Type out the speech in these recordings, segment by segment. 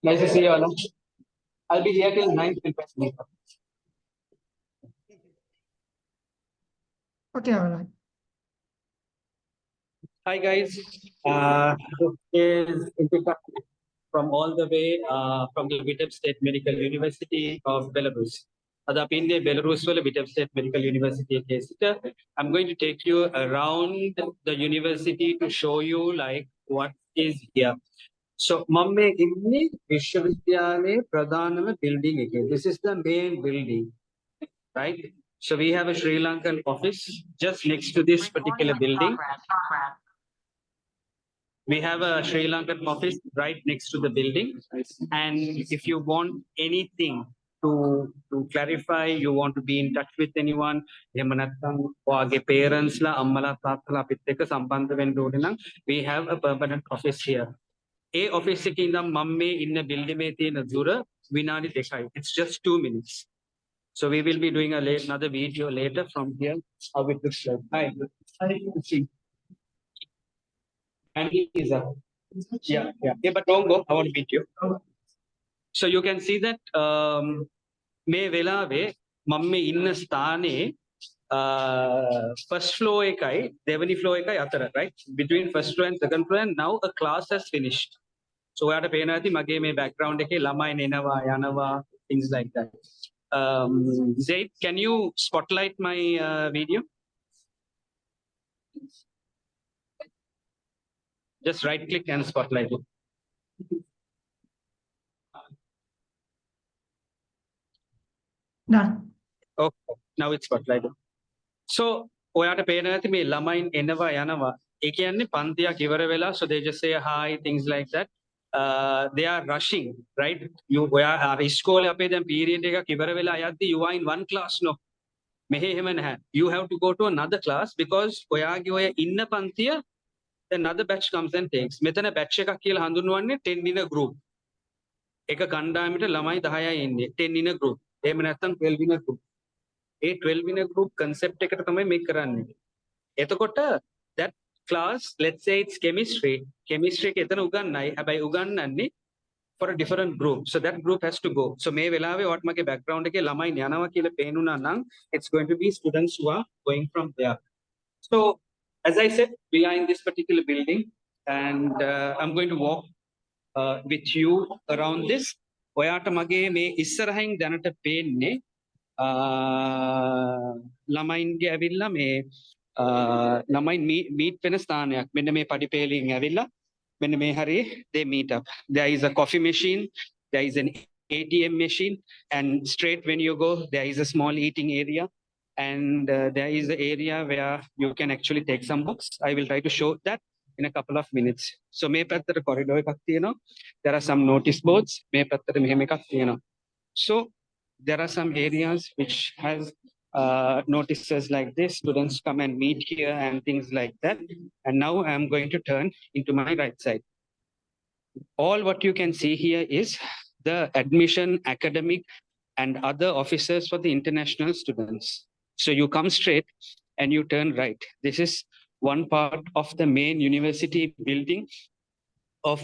Nice to see you all. I'll be here till 9 till press. Okay, all right. Hi guys, this is Intika from all the way from the Vitebsk State Medical University of Belarus. Ada අපි ඉන්නේ Belarus වල Vitebsk State Medical University එකේ සිට I'm going to take you around the university to show you like what is here. So මම මේ ඉන්නේ විශ්වවිද්‍යාලයේ ප්‍රධානම building එකේ. This is the main building, right? So we have a Sri Lankan office just next to this particular building. We have a Sri Lankan office right next to the building. And if you want anything to clarify, you want to be in touch with anyone, parents la ammala tattala apit ekka sambandha wenna ඕනේ නම් we have a permanent office here. A office එකේ ඉඳන් මම මේ ඉන්න building එකේ තියෙන දුර විනාඩි 2යි. It's just 2 minutes. So we will be doing another video later from here how it looks like. Hi. Hi. And he is a yeah, but don't go. I want to meet you. So you can see that මේ වෙලාවේ මම මේ ඉන්න ස්ථානයේ first floor එකයි දෙවෙනි floor එකයි අතර, right? Between first floor and second floor, and now a class has finished. So ඔයාලට පේනවා ඇති මගේ මේ background එකේ ළමයි එනවා යනවා, things like that. Zaid, can you spotlight my video? Just right click and spotlight it. Done. Okay, now it's spotlighted. So ඔයාට පේනවා ඇති මේ ළමයින් එනවා යනවා. ඒ කියන්නේ පන්තියක් ඉවර වෙලා, so they just say hi, things like that. They are rushing, right? ඔයා ඉස්කෝලේ අපේ දැන් period එකක් ඉවර වෙලා යද්දි you are in one class no. මෙහෙ එහෙම නැහැ. You have to go to another class because ඔයාගේ ඔය ඉන්න පන්තිය another batch comes and takes. මෙතන batch එකක් කියලා හඳුන්වන්නේ 10 in a group. එක කණ්ඩායමට ළමයි 10යි ඉන්නේ 10 in a group. එහෙම නැත්නම් 12 in a group. A 12 in a group concept එකට තමයි මේක කරන්නේ. එතකොට that class, let's say it's chemistry එක එතන උගන්වයි. හැබැයි උගන්වන්නේ for a different group. So that group has to go. So මේ වෙලාවේ ඔයාට මගේ background එකේ ළමයි යනවා කියලා පේනුණා නම් it's going to be students who are going from there. So as I said, we are in this particular building, and I'm going to walk with you around this. ඔයාට මගේ මේ ඉස්සරහින් දැනට පේන්නේ ළමයින්ගේ ඇවිල්ලා මේ ළමයින් meet වෙන ස්ථානයක්. මෙන්න මේ පඩිපෙළින් ඇවිල්ලා මෙන්න මේ හරියේ they meet up. There is a coffee machine, there is an ATM machine, and straight when you go, there is a small eating area. And there is an area where you can actually take some books. I will try to show that in a couple of minutes. So මේ පැත්තට corridor එකක් තියෙනවා. There are some notice boards. මේ පැත්තට මෙහෙම එකක් තියෙනවා. So there are some areas which has notices like this. Students come and meet here and things like that. And now I am going to turn into my right side. All what you can see here is the admission, academic, and other officers for the international students. So you come straight and you turn right. This is one part of the main university building of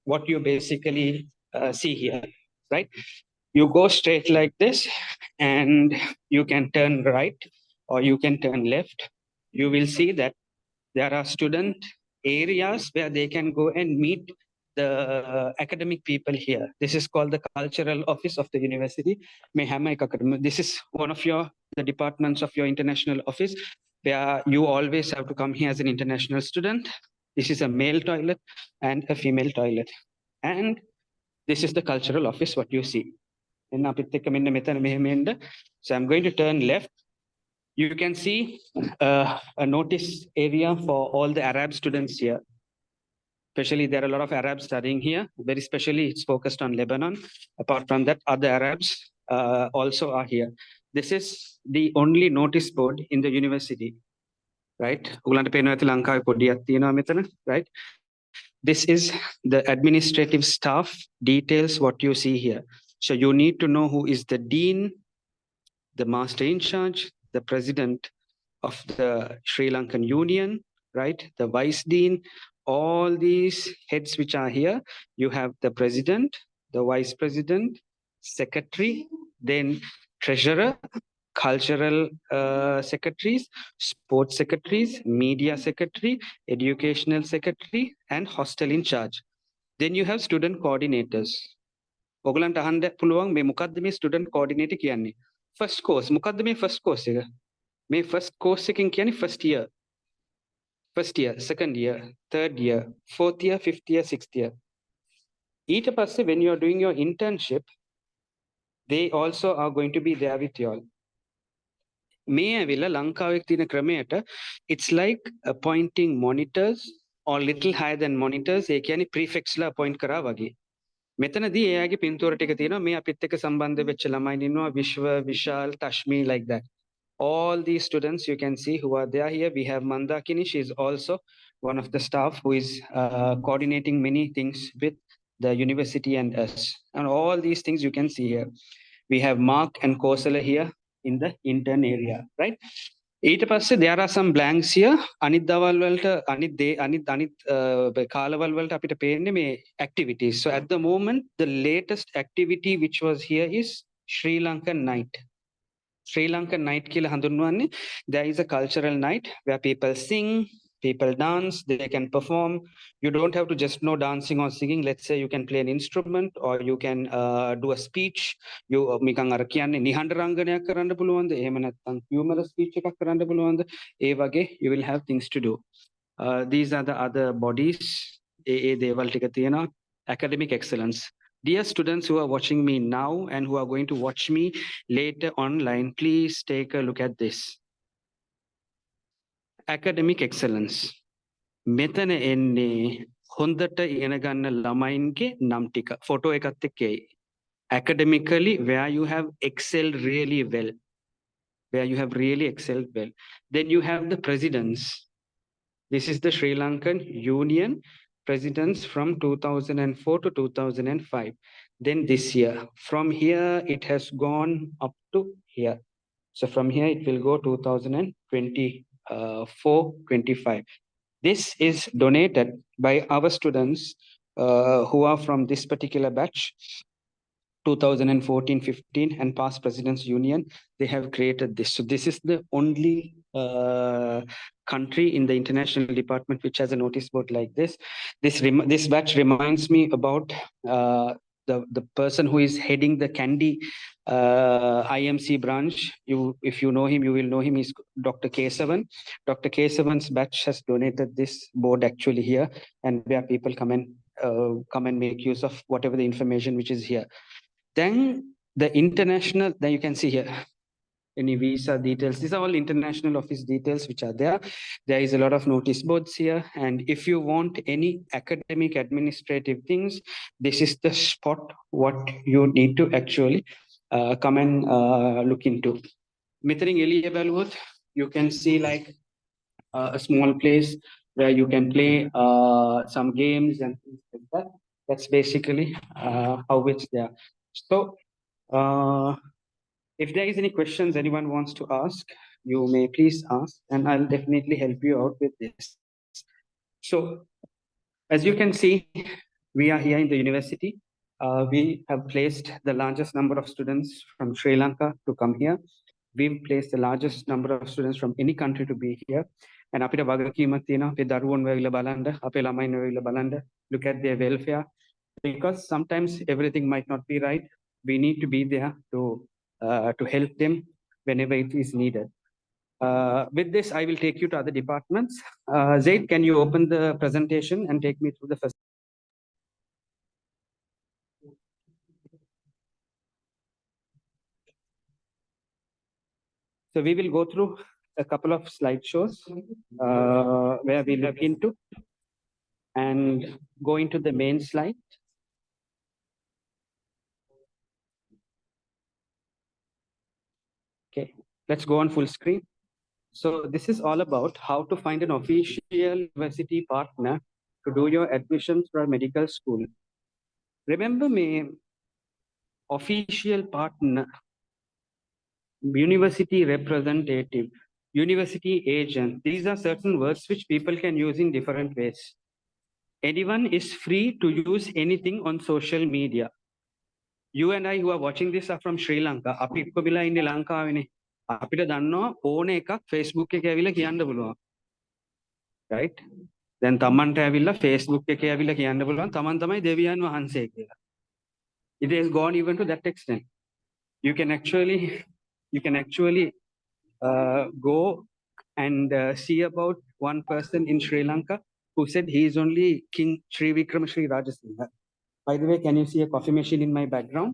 what you basically see here, right? You go straight like this and you can turn right or you can turn left. You will see that there are student areas where they can go and meet the academic people here. This is called the cultural office of the university. This is one of the departments of your international office where you always have to come here as an international student. This is a male toilet and a female toilet. And this is the cultural office, what you see. So I'm going to turn left. You can see a notice area for all the Arab students here. Especially, there are a lot of Arabs studying here. Very specially, it's focused on Lebanon. Apart from that, other Arabs also are here. This is the only notice board in the university, right? Right? This is the administrative staff details, what you see here. So you need to know who is the dean, the master in charge, the president of the Sri Lankan Union, right? The vice dean, all these heads which are here, you have the president, the vice president, secretary, then treasurer, cultural secretaries, sports secretaries, media secretary, educational secretary, and hostel in charge. Then you have student coordinators. ඔගලන්ට අහන්න පුළුවන් මේ මොකද්ද මේ student coordinator කියන්නේ? First course මොකද්ද මේ first course එක? මේ ෆස්ට් කෝස් එකෙන් කියන්නේ first year, second year, third year, fourth year, fifth year, sixth year. ඊට පස්සේ when you are doing your internship, they also are going to be there with you all. මේ ඇවිල්ලා ලංකාවේ තියෙන ක්‍රමයට it's like appointing monitors or little higher than monitors. ඒ කියන්නේ prefects ලා appoint කරා වගේ. මෙතනදී එයාගේ පින්තූර ටික තියෙනවා. මේ අපිත් එක්ක සම්බන්ධ වෙච්ච ළමයි ඉන්නවා. විශ්ව, විශාල්, තශ්මි, like that. All these students you can see who are there here. We have Mandakini. She is also one of the staff who is coordinating many things with the university and us. And all these things you can see here. We have Mark and Kosala here in the intern area, right? ඊට පස්සේ there are some blanks here. අනිත් දවල් වලට අනිත් කාලවල වලට අපිට පේන්නේ මේ activities. So at the moment the latest activity which was here is Sri Lankan night. Sri Lankan night කියලා හඳුන්වන්නේ. There is a cultural night where people sing, people dance, they can perform. You don't have to just know dancing or singing. Let's say you can play an instrument or you can do a speech. You නිකන් අර කියන්නේ නිහඬ රංගනයක් කරන්න පුළුවන්ද? එහෙම නැත්නම් humorous speech එකක් කරන්න පුළුවන්ද? ඒ වගේ you will have things to do. These are the other bodies. ඒ දේවල් ටික තියෙනවා. Academic excellence. Dear students who are watching me now and who are going to watch me later online, please take a look at this. Academic excellence. මෙතන එන්නේ හොඳට ඉගෙන ගන්න ළමයින්ගේ නම් ටික. ෆොටෝ එකත් එක්ක එයි. Academically where you have excelled really well. Where you have really excelled well. Then you have the presidents. This is the Sri Lankan Union presidents from 2004 to 2005. Then this year. From here it has gone up to here. So from here it will go 2024-25. This is donated by our students who are from this particular batch, 2014-15 and past Presidents Union. They have created this. So this is the only country in the international department which has a notice board like this. This batch reminds me about the person who is heading the Kandy IMC branch. If you know him, you will know him. He's Dr. Kesavan. Dr. Kesavan's batch has donated this board actually here, and where people come and make use of whatever the information which is here. Then the international, then you can see here, any visa details. These are all international office details which are there. There is a lot of notice boards here. And if you want any academic administrative things, this is the spot what you need to actually come and look into. Mithering Elia Balwood, you can see like a small place where you can play some games and things like that. That's basically how it's there. So if there is any questions anyone wants to ask, you may please ask and I'll definitely help you out with this. So as you can see, we are here in the university. We have placed the largest number of students from Sri Lanka to come here. We've placed the largest number of students from any country to be here. And අපිට වගකීමක් තියෙනවා අපේ දරුවෝ වෙවිලා බලන්න, අපේ ළමයින් වෙවිලා බලන්න, look at their welfare. Because sometimes everything might not be right. We need to be there to help them whenever it is needed. With this, I will take you to other departments. Zaid, can you open the presentation and take me through the first? So we will go through a couple of slideshows where we look into and go into the main slide. Okay, let's go on full screen. So this is all about how to find an official university partner to do your admissions for a medical school. Remember me, official partner, university representative, university agent. These are certain words which people can use in different ways. anyone is free to use anything on social media. You and I who are watching this are from Sri Lanka. අපි එක්ක වෙලා ඉන්නේ ලංකාවේනේ. අපිට දන්නවා ඕන එකක් Facebook එකේ ඇවිල්ලා කියන්න පුළුවන්. Right? දැන් තමන්ට ඇවිල්ලා Facebook එකේ ඇවිල්ලා කියන්න පුළුවන් තමන් තමයි දෙවියන් වහන්සේ කියලා. It has gone even to that extent. You can actually go and see about one person in Sri Lanka who said he is only King Sri Vikram Sri Rajasinghe. By the way, can you see a coffee machine in my background?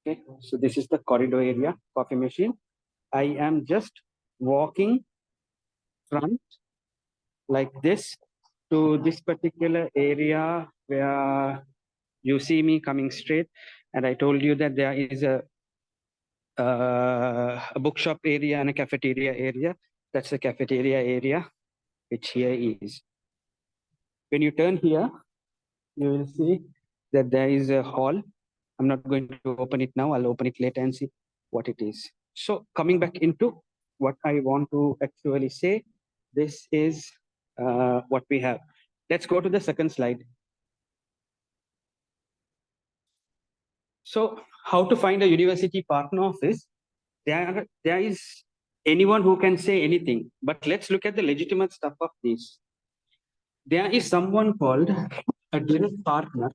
Okay, so this is the corridor area, coffee machine. I am just walking front like this to this particular area where you see me coming straight. And I told you that there is a bookshop area and a cafeteria area. That's the cafeteria area, which here is. When you turn here, you will see that there is a hall. I'm not going to open it now. I'll open it later and see what it is. So coming back into what I want to actually say, this is what we have. Let's go to the second slide. So how to find a university partner office? There is anyone who can say anything, but let's look at the legitimate stuff of this. There is someone called a direct partner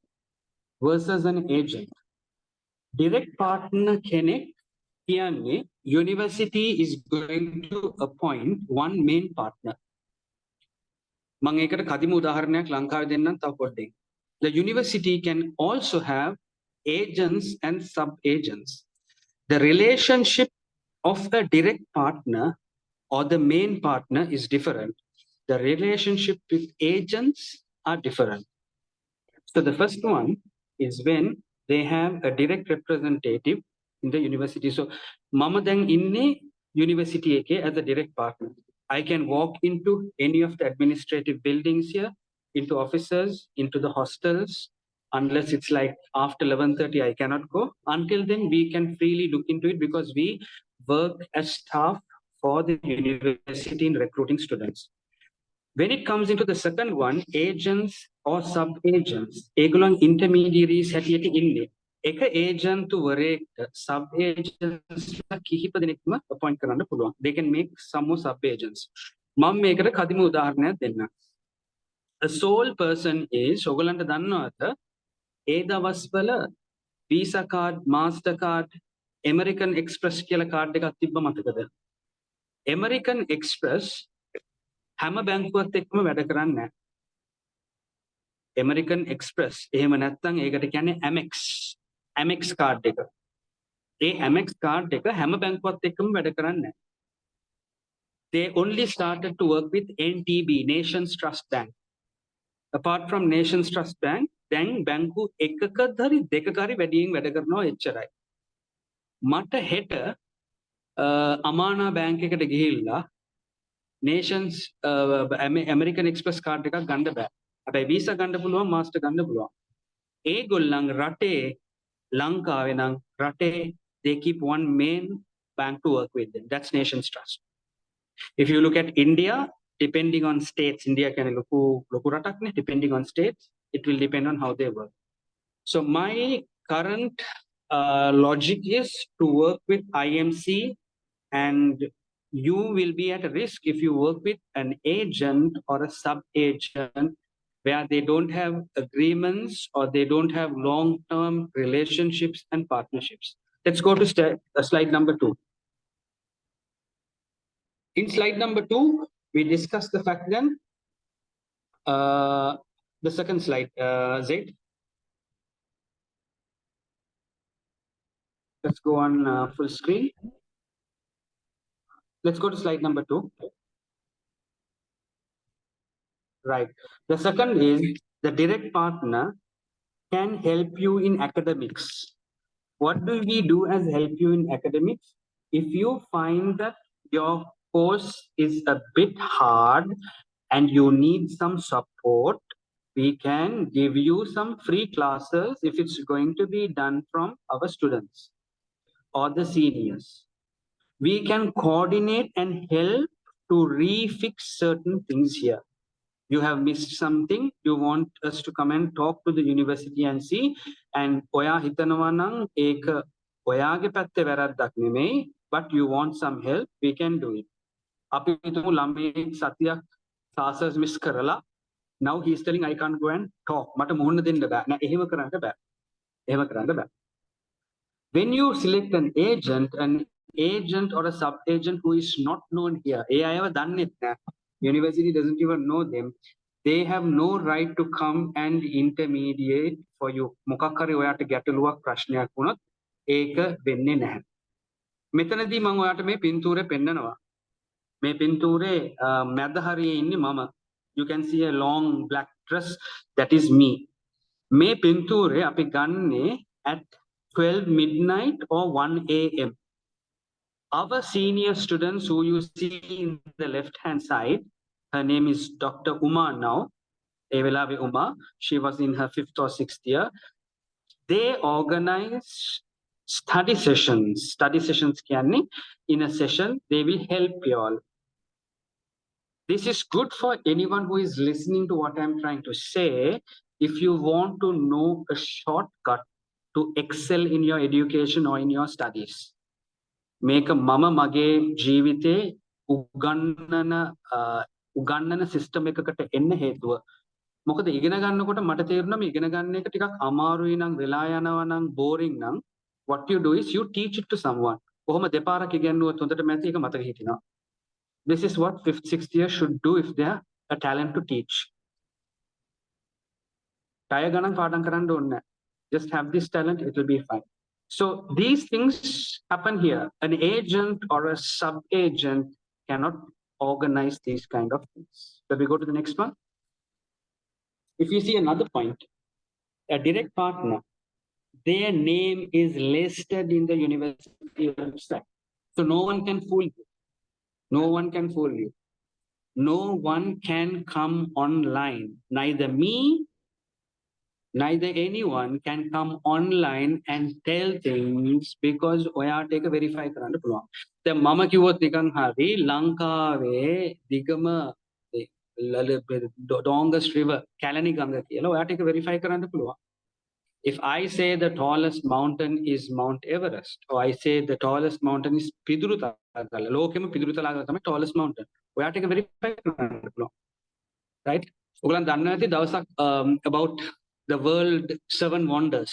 versus an agent. Direct partner කෙනෙක් කියන්නේ university is going to appoint one main partner. මම ඒකට කදිම උදාහරණයක් ලංකාවේ දෙන්නම් තව පොඩ්ඩක්. The university can also have agents and sub-agents. The relationship of a direct partner or the main partner is different. The relationship with agents are different. So the first one is when they have a direct representative in the university. So mama දැන් ඉන්නේ university එකේ as a direct partner. I can walk into any of the administrative buildings here, into offices, into the hostels. Unless it's like after 11:30, I cannot go. Until then, we can freely look into it because we work as staff for the university in recruiting students. When it comes into the second one, agents or sub-agents, ඒගොල්ලන් intermediaries හැටියට ඉන්නේ. එක agentවරයෙක්ට sub-agents කිහිප දෙනෙක්ම appoint කරන්න පුළුවන්. They can make some more sub-agents. මම මේකට කදිම උදාහරණයක් දෙන්නම්. A sole person is, ඔයගොල්ලන්ට දන්නවද? ඒ දවස්වල Visa card, Mastercard, American Express කියලා කාඩ් එකක් තිබ්බ මතකද? American Express හැම බැංකුවත් එක්කම වැඩ කරන්නේ නැහැ. American Express එහෙම නැත්නම් ඒකට කියන්නේ Amex card එක. ඒ Amex card එක හැම බැංකුවත් එක්කම වැඩ කරන්නේ නැහැ. They only started to work with NTB, Nations Trust Bank. Apart from Nations Trust Bank, දැන් බැංකු එකකදරි දෙකකරි වැඩියෙන් වැඩ කරනවා එච්චරයි. මට හෙට අමානා බැංක් එකට ගිහිල්ලා Nations American Express card එකක් ගන්න බෑ. හැබැයි Visa ගන්න පුළුවන්, Master ගන්න පුළුවන්. ඒගොල්ලන් රටේ ලංකාවේ නම් රටේ they keep one main bank to work with them. That's Nations Trust. If you look at India, depending on states, India can loku ratak ne, depending on states, it will depend on how they work. So my current logic is to work with IMC, and you will be at a risk if you work with an agent or a sub-agent where they don't have agreements or they don't have long-term relationships and partnerships. Let's go to slide number 2. In slide number 2, we discussed the fact then, the second slide, Zaid. Let's go on full screen. Let's go to slide number 2. Right. The second is the direct partner can help you in academics. What do we do as help you in academics? If you find that your course is a bit hard and you need some support, we can give you some free classes if it's going to be done from our students or the seniors. We can coordinate and help to refix certain things here. You have missed something. You want us to come and talk to the university and see. And ඔයා හිතනවා නම් ඒක ඔයාගේ පැත්තේ වැරද්දක් නෙමෙයි, but you want some help, we can do it. අපි හිතමු ළමයෙක් සතියක් සාසස් මිස් කරලා now he is telling I can't go and talk. මට මුහුණ දෙන්න බෑ. නෑ එහෙම කරන්න බෑ. එහෙම කරන්න බෑ. When you select an agent or a sub-agent who is not known here, ඒ අයව දන්නෙත් නෑ. University doesn't even know them. They have no right to come and intermediate for you. මොකක් හරි ඔයාට ගැටලුවක් ප්‍රශ්නයක් වුණොත් ඒක වෙන්නේ නැහැ. මෙතනදී මම ඔයාට මේ පින්තූරේ පෙන්නනවා. මේ පින්තූරේ මැද හරියේ ඉන්නේ මම. You can see a long black dress, that is me. මේ පින්තූරේ අපි ගන්නේ at 12 midnight or 1 a.m. Our senior students who you see in the left hand side, her name is Dr. Uma now. Evelave Uma, she was in her 5th or 6th year. They organize study sessions. Study sessions කියන්නේ in a session they will help you all. This is good for anyone who is listening to what I'm trying to say. If you want to know a shortcut to excel in your education or in your studies, මේක මම මගේ ජීවිතේ උගන්නන system එකකට එන්න හේතුව. මොකද ඉගෙන ගන්නකොට මට තේරුණා මේ ඉගෙන ගන්න එක ටිකක් අමාරුයි නම් වෙලා යනවා නම් බෝරින් නම් what you do is you teach it to someone. කොහොම දෙපාරක් ඉගෙනුවොත් හොඳට මැති එක මතක හිටිනවා. This is what 5th 6th year should do if they are a talent to teach. ටය ගණන් පාඩම් කරන්න ඕනේ නැහැ. Just have this talent, it will be fine. So these things happen here. An agent or a sub-agent cannot organize these kind of things. Shall we go to the next one? If you see another point, a direct partner, their name is listed in the university website. So no one can fool you. No one can fool you. No one can come online. Neither me, neither anyone can come online and tell things because ඔයාට ඒක verify කරන්න පුළුවන්. දැන් මම කිව්වොත් නිකන් හරි ලංකාවේ දිගම longest river කැලණි ගඟ කියලා ඔයාට ඒක verify කරන්න පුළුවන්. If I say the tallest mountain is Mount Everest, or I say the tallest mountain is Pidurutalagala, ලෝකෙම පිදුරුතලාගල තමයි tallest mountain. ඔයාට ඒක verify කරන්න පුළුවන්. Right? ඔයගලන් දන්නවා ඇති දවසක් about the world 7 wonders.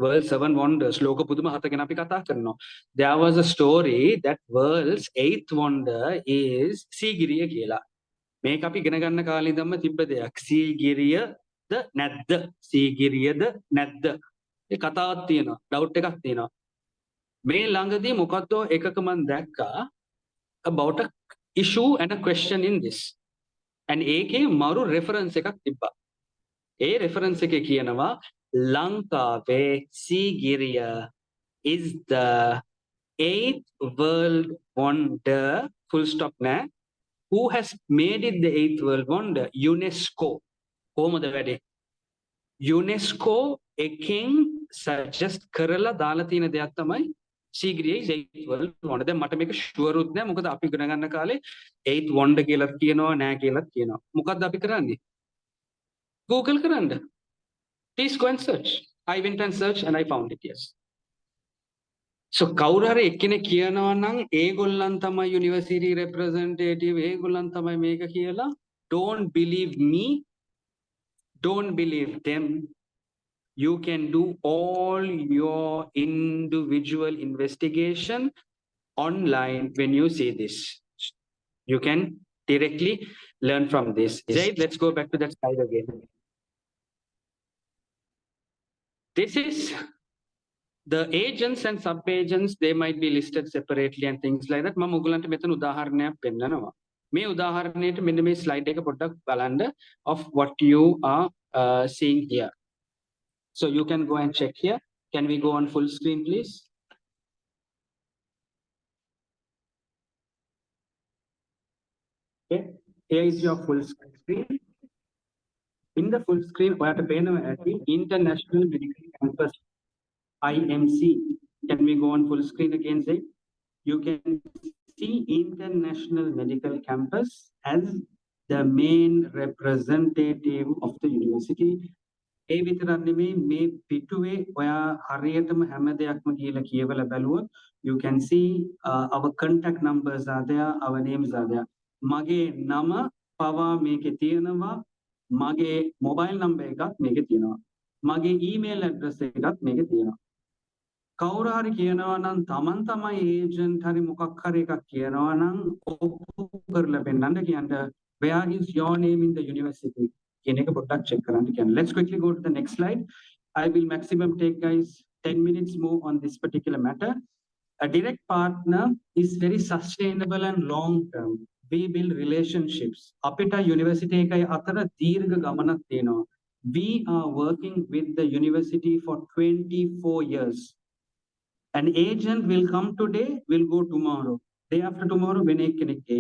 World 7 wonders. ලෝක පුදුම 7 ගැන අපි කතා කරනවා. There was a story that world's 8th wonder is Sigiriya කියලා. මේක අපි ඉගෙන ගන්න කාලේ ඉඳන්ම තිබ්බ දෙයක්. සීගිරියද නැද්ද? සීගිරියද නැද්ද? ඒ කතාවක් තියෙනවා. ඩවුට් එකක් තියෙනවා. මේ ළඟදී මොකද්ද එකක මම දැක්කා about a issue and a question in this. and ඒකේ මරු reference එකක් තිබ්බා. ඒ reference එකේ කියනවා ලංකාවේ Sigiriya is the 8th world wonder, full stop නෑ. Who has made it the 8th world wonder? UNESCO. කොහොමද වැඩේ? UNESCO එකෙන් suggest කරලා දාලා තියෙන දෙයක් තමයි Sigiriya is 8th world wonder. දැන් මට මේක sure උත් නෑ මොකද අපි ඉගෙන ගන්න කාලේ 8th wonder කියලා කියනවා නෑ කියලා කියනවා. මොකද්ද අපි කරන්නේ? Google කරන්න. Please go and search. I went and searched and I found it, yes. So කවුරු හරි එක්කෙනෙක් කියනවා නම් ඒගොල්ලන් තමයි university representative, ඒගොල්ලන් තමයි මේක කියලා, don't believe me, don't believe them. You can do all your individual investigation online when you see this. You can directly learn from this. Zaid, let's go back to that slide again. This is the agents and sub-agents, they might be listed separately and things like that. මම ඔයගලන්ට මෙතන උදාහරණයක් පෙන්නනවා. මේ උදාහරණයට මෙන්න මේ slide එක පොඩ්ඩක් බලන්න of what you are seeing here. So you can go and check here. Can we go on full screen, please? Okay, here is your full screen. In the full screen, ඔයාට පේනවා ඇති International Medical Campus IMC. Can we go on full screen again, Zaid? You can see International Medical Campus as the main representative of the university. ඒ විතරක් නෙමෙයි මේ පිටුවේ ඔයා හරියටම හැම දෙයක්ම කියලා කියවලා බැලුවොත් you can see our contact numbers are there, our names are there. මගේ නම පවා මේකේ තියෙනවා, මගේ mobile number එකත් මේකේ තියෙනවා, මගේ email address එකත් මේකේ තියෙනවා. කවුරු හරි කියනවා නම් තමන් තමයි ඒජන්ට් හරි මොකක් හරි එකක් කියනවා නම් ඔප්පු කරලා පෙන්නන්න කියන්න where is your name in the university කියන එක පොඩ්ඩක් check කරන්න කියන්න. Let's quickly go to the next slide. I will maximum take guys 10 minutes more on this particular matter. A direct partner is very sustainable and long term. We build relationships. අපිට university එකයි අතර දීර්ඝ ගමනක් තියෙනවා. We are working with the university for 24 years. An agent will come today, will go tomorrow. Day after tomorrow, when I connect.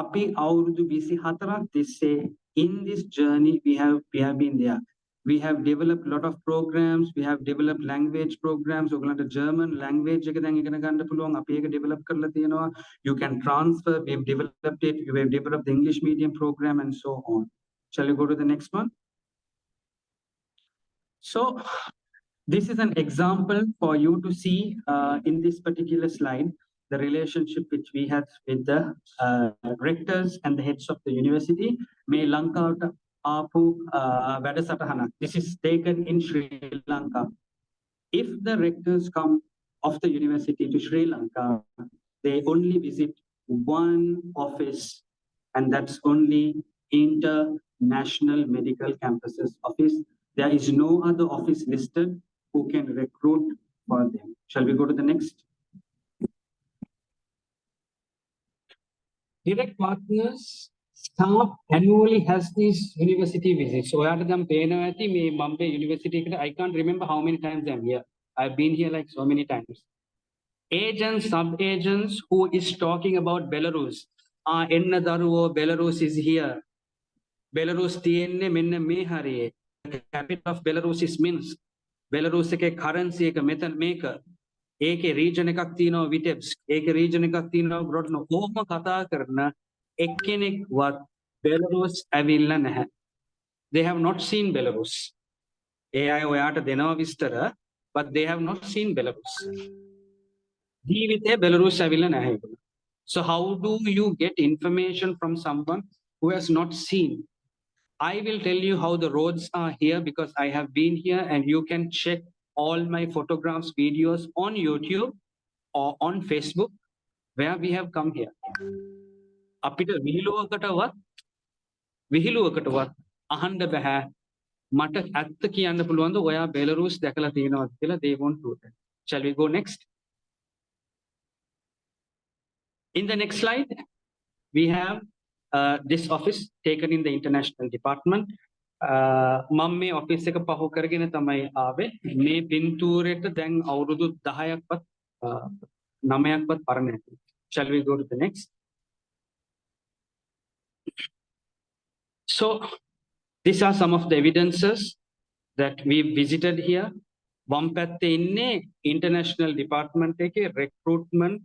Api avrudu hatarak tisse. In this journey, we have been there. We have developed a lot of programs. We have developed language programs. The German language develop you can transfer. We have developed it. We have developed the English medium program and so on. Shall we go to the next one? So this is an example for you to see in this particular slide, the relationship which we had with the rectors and the heads of the university. May Lanka Apu Vadasatahana. This is taken in Sri Lanka. If the rectors come of the university to Sri Lanka, they only visit one office, and that's only International Medical Campuses Office. There is no other office listed who can recruit for them. Shall we go to the next? Direct partners staff annually has these university visits. So I university, I can't remember how many times I'm here. I've been here like so many times. Agents, sub-agents who is talking about Belarus. Belarus is here. Belarus tienne menne me hariye. The capital of Belarus is Minsk. Belarus එකේ currency එක මෙතන මේක. ඒකේ region එකක් තියෙනවා Vitebsk. ඒකේ region එකක් තියෙනවා Grodno. කොහොම කතා කරන එක්කෙනෙක්වත් Belarus ඇවිල්ලා නැහැ. They have not seen Belarus. ඒ අය ඔයාට දෙනවා විස්තර, but they have not seen Belarus. ජීවිතේ Belarus ඇවිල්ලා නැහැ. So how do you get information from someone who has not seen? I will tell you how the roads are here because I have been here, and you can check all my photographs, videos on YouTube or on Facebook where we have come here. අපිට විහිළුවකටවත් අහන්න බෑ. මට ඇත්ත කියන්න පුළුවන්ද ඔයා බෙලරුස් දැකලා තියෙනවද කියලා? They won't do that. Shall we go next? In the next slide, we have this office taken in the international department. මම මේ office එක පහු කරගෙන තමයි ආවේ. මේ පින්තූරෙට දැන් අවුරුදු 10ක්වත් 9ක්වත් පරණ නැති. Shall we go to the next? So these are some of the evidences that we visited here. වම් පැත්තේ ඉන්නේ international department එකේ recruitment,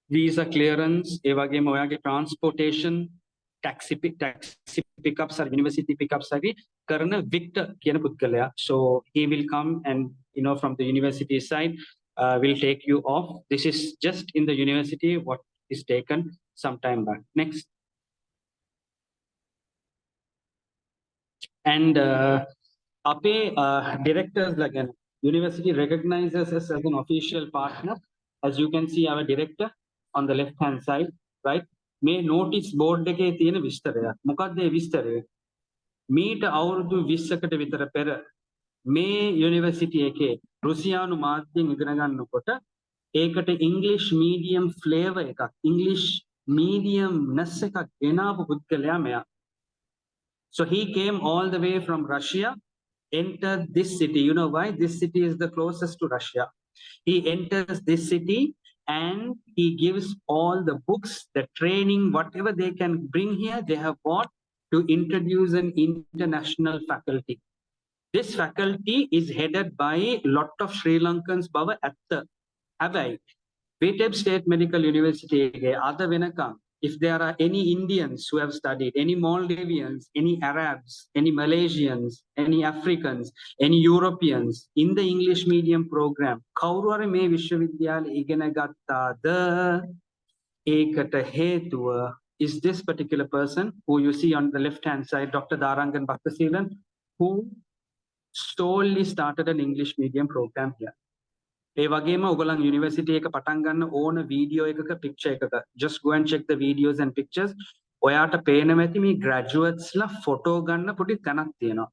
visa clearance, ඒ වගේම ඔයාගේ transportation, taxi pickups or university pickups හරි කරන Victor කියන පුද්ගලයා. So he will come and from the university side will take you off. This is just in the university what is taken some time back. Next. And අපේ directors again, university recognizes us as an official partner. As you can see, our director on the left hand side, right? මේ notice board එකේ තියෙන විස්තරය. මොකක්ද ඒ විස්තරය? මීට අවුරුදු 20කට විතර පෙර මේ යුනිවර්සිටි එකේ රුසියානු මාධ්‍යයෙන් ඉගෙන ගන්නකොට ඒකට English medium flavor එකක්, English medium ness එකක් ගෙනාවු පුද්ගලයා මෙයා. So he came all the way from Russia, entered this city. You know why? This city is the closest to Russia. He enters this city and he gives all the books, the training, whatever they can bring here, they have bought to introduce an international faculty. This faculty is headed by a lot of Sri Lankans bava at the Havai. Vitebsk State Medical University, other Venaka. if there are any Indians who have studied, any Maldivians, any Arabs, any Malaysians, any Africans, any Europeans in the English medium program, කවුරු හරි මේ විශ්වවිද්‍යාලේ ඉගෙන ගත්තාද? ඒකට හේතුව is this particular person who you see on the left hand side, Dr. Darangan Bhaktasilan, who solely started an English medium program here. ඒ වගේම ඔයගොල්ලන් university එක පටන් ගන්න ඕන වීඩියෝ එකක පික්චර් එකක just go and check the videos and pictures. ඔයාට පේනවා ඇති මේ graduatesලා ෆොටෝ ගන්න පොඩි තැනක් තියෙනවා.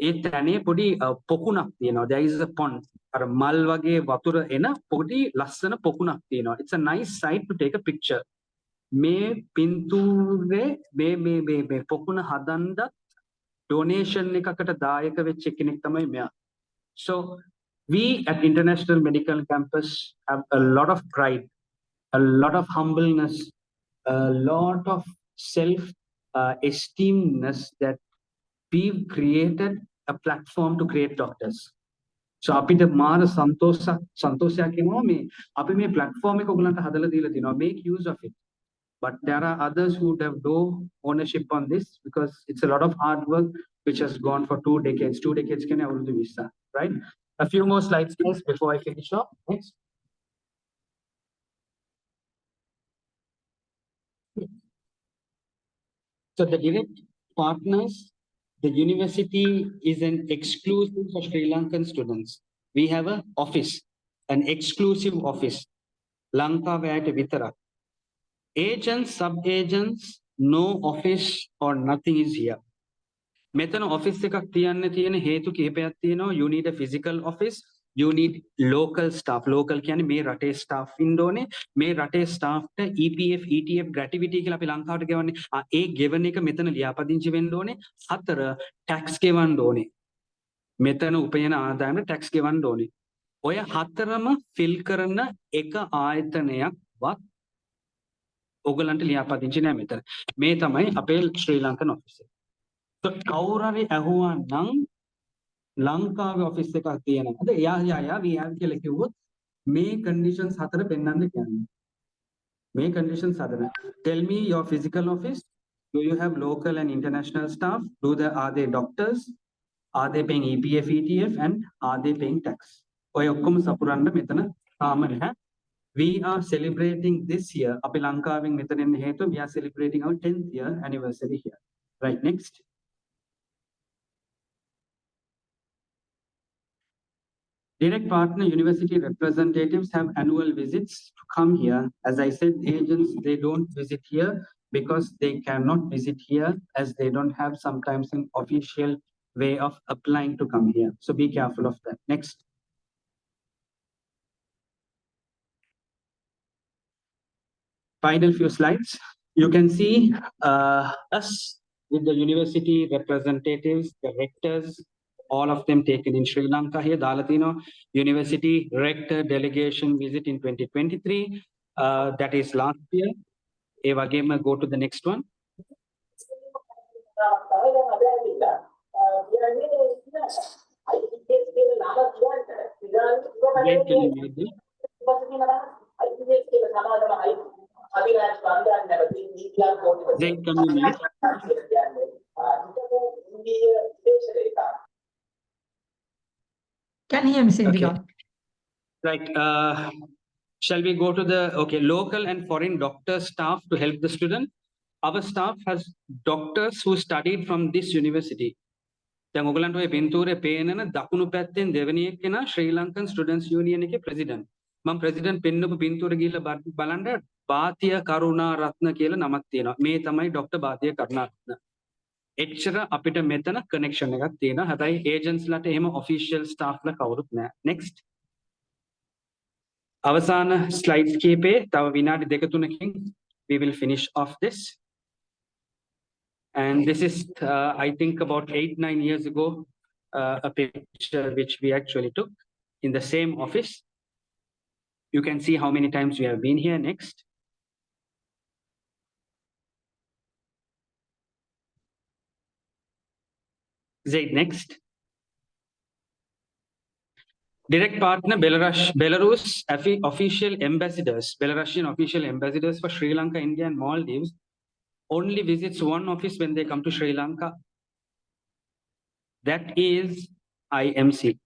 ඒ තැනේ පොඩි පොකුණක් තියෙනවා. There is a pond. අර මල් වගේ වතුර එන පොඩි ලස්සන පොකුණක් තියෙනවා. It's a nice site to take a picture. මේ පින්තූරේ මේ පොකුණ හදන්නත් donation එකකට දායක වෙච්ච කෙනෙක් තමයි මෙයා. So we at International Medical Campus have a lot of pride, a lot of humbleness, a lot of self-esteemness that we've created a platform to create doctors. So අපිට මාර සන්තෝෂයක් එනවා මේ අපි මේ platform එක ඔයගලන්ට හදලා දීලා තිනවා. Make use of it. But there are others who would have no ownership on this because it's a lot of hard work which has gone for 2 decades. 2 decades can I already visa, right? A few more slides, please, before I finish up. Next. So the direct partners, the university is an exclusive for Sri Lankan students. We have an office, an exclusive office. Lanka Vayata Vitara. Agents, sub-agents, no office or nothing is here. මෙතන office එකක් තියන්න තියෙන හේතු කිහිපයක් තියෙනවා. You need a physical office. You need local staff. Local කියන්නේ මේ රටේ staff ඉන්න ඕනේ. මේ රටේ staffට EPF, ETF, gratuity කියලා අපි ලංකාවට ගෙවන්නේ. ඒ ගෙවන එක මෙතන ලියාපදිංචි වෙන්න ඕනේ. 4 tax ගෙවන්න ඕනේ. මෙතන උපයන ආදායමට tax ගෙවන්න ඕනේ. ඔය 4ම fill කරන එක ආයතනයක්වත් ඔයගලන්ට ලියාපදිංචි නැහැ මෙතන. මේ තමයි අපේ ශ්‍රී ලංකන් office එක. So කවුරු හරි ඇහුවා නම් ලංකාවේ office එකක් තියෙනවද? යා we have කියලා කිව්වොත් මේ conditions 4 පෙන්වන්න කියන්නේ. මේ conditions 4. Tell me your physical office. Do you have local and international staff? Are they doctors? Are they paying EPF, ETF, and are they paying tax? ඔය ඔක්කොම සපුරන්න මෙතන තාම නැහැ. We are celebrating this year. අපි ලංකාවෙන් මෙතන එන්න හේතුව we are celebrating our 10th year anniversary here. Right, next. Direct partner university representatives have annual visits to come here. As I said, agents, they don't visit here because they cannot visit here as they don't have sometimes an official way of applying to come here. So be careful of that. Next. Final few slides. You can see us with the university representatives, the rectors, all of them taken in Sri Lanka here. Dalatino University Rector Delegation visit in 2023. That is last year. Eva Gamer, go to the next one. Can hear me, Sindhika. Okay. Right. Shall we go to the local and foreign doctor staff to help the student? Our staff has doctors who studied from this university. දැන් ඔයගලන්ට ඔය පින්තූරේ පේනන දකුණු පැත්තෙන් දෙවෙනි එක්කෙනා ශ්‍රී Lankan students union එකේ president. මම president පෙන්නපු පින්තූර ගිහලා බලන්න බාතිය කරුණා රත්න කියලා නමක් තියෙනවා. මේ තමයි ડોક્ટર බාතිය කරුණා රත්න. එච්චර අපිට මෙතන කනෙක්ෂන් එකක් තියෙනවා. හැබැයි ඒජන්ට්ස්ලාට එහෙම ඔෆිෂියල් ස්ටාෆ්ලා කවුරුත් නැහැ. next. අවසාන ස්ලයිඩ්ස් කීපේ තව විනාඩි 2-3කින් we will finish off this. And this is, I think, about 8-9 years ago, a picture which we actually took in the same office. You can see how many times we have been here. Next. Zaid, next. Direct partner Belarus official ambassadors, Belarusian official ambassadors for Sri Lanka, India, and Maldives only visits one office when they come to Sri Lanka. That is IMC.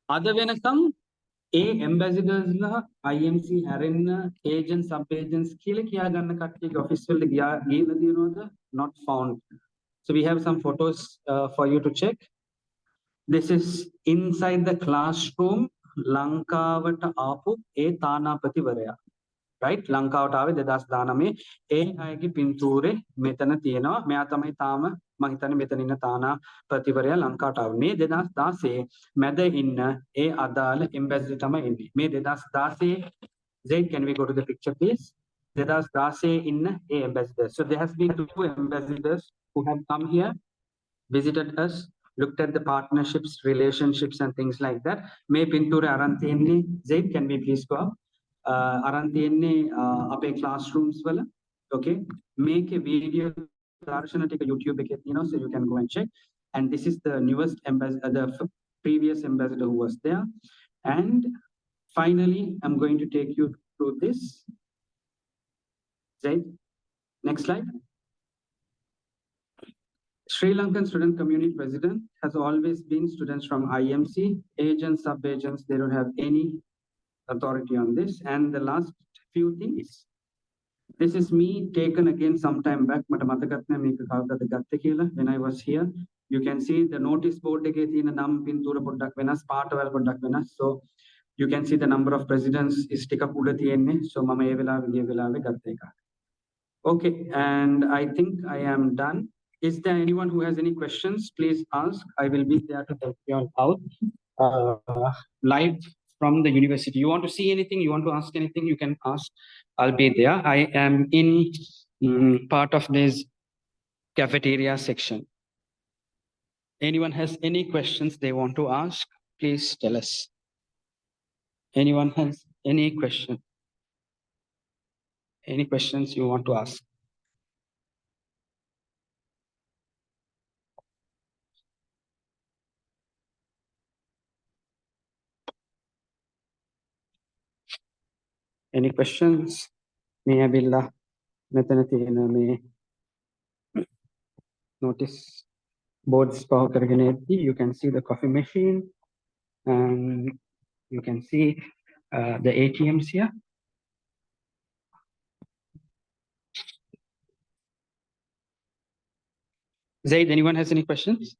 Other වෙනකම් ඒ ambassadorsලා IMC හැරෙන්න agents sub agents කියලා කියා ගන්න කට්ටියගේ office වලට ගිහිල්ලා තියෙනවද? Not found. So we have some photos for you to check. This is inside the classroom ලංකාවට ආපු ඒ තානාපතිවරයා. Right? ලංකාවට ආවේ 2019 ඒ අයගේ පින්තූරේ මෙතන තියෙනවා. මෙයා තමයි තාම මම හිතන්නේ මෙතන ඉන්න තානාපතිවරයා ලංකාවට ආවේ. මේ 2016 මැද ඉන්න ඒ අදාළ එම්බැසිඩර් තමයි ඉන්නේ. මේ 2016 Zaid, can we go to the picture please? 2016 ඉන්න ඒ ambassador. So there has been 2 ambassadors who have come here, visited us, looked at the partnerships, relationships, and things like that. May pinture aran tiyenne. Zaid, can we please go up? Aran tiyenne ape classrooms wala. Okay. Make a video. Darshana take a YouTube ekethina, so you can go and check. And this is the newest ambassador, the previous ambassador who was there. And finally, I'm going to take you through this. Zaid, next slide. Sri Lankan student community president has always been students from IMC, agents, sub-agents, they don't have any authority on this. And the last few things, this is me taken again some time back, when I was here. You can see the notice board, so you can see the number of presidents is stick up. So okay, and I think I am done. Is there anyone who has any questions? Please ask. I will be there to help you all out. Live from the university. You want to see anything? You want to ask anything? You can ask. I'll be there. I am in part of this cafeteria section. Anyone has any questions they want to ask? Please tell us. Anyone has any question? Any questions you want to ask? Any questions? May Abillah Metanatina may notice boards. You can see the coffee machine and you can see the ATMs here. Zaid, anyone has any questions?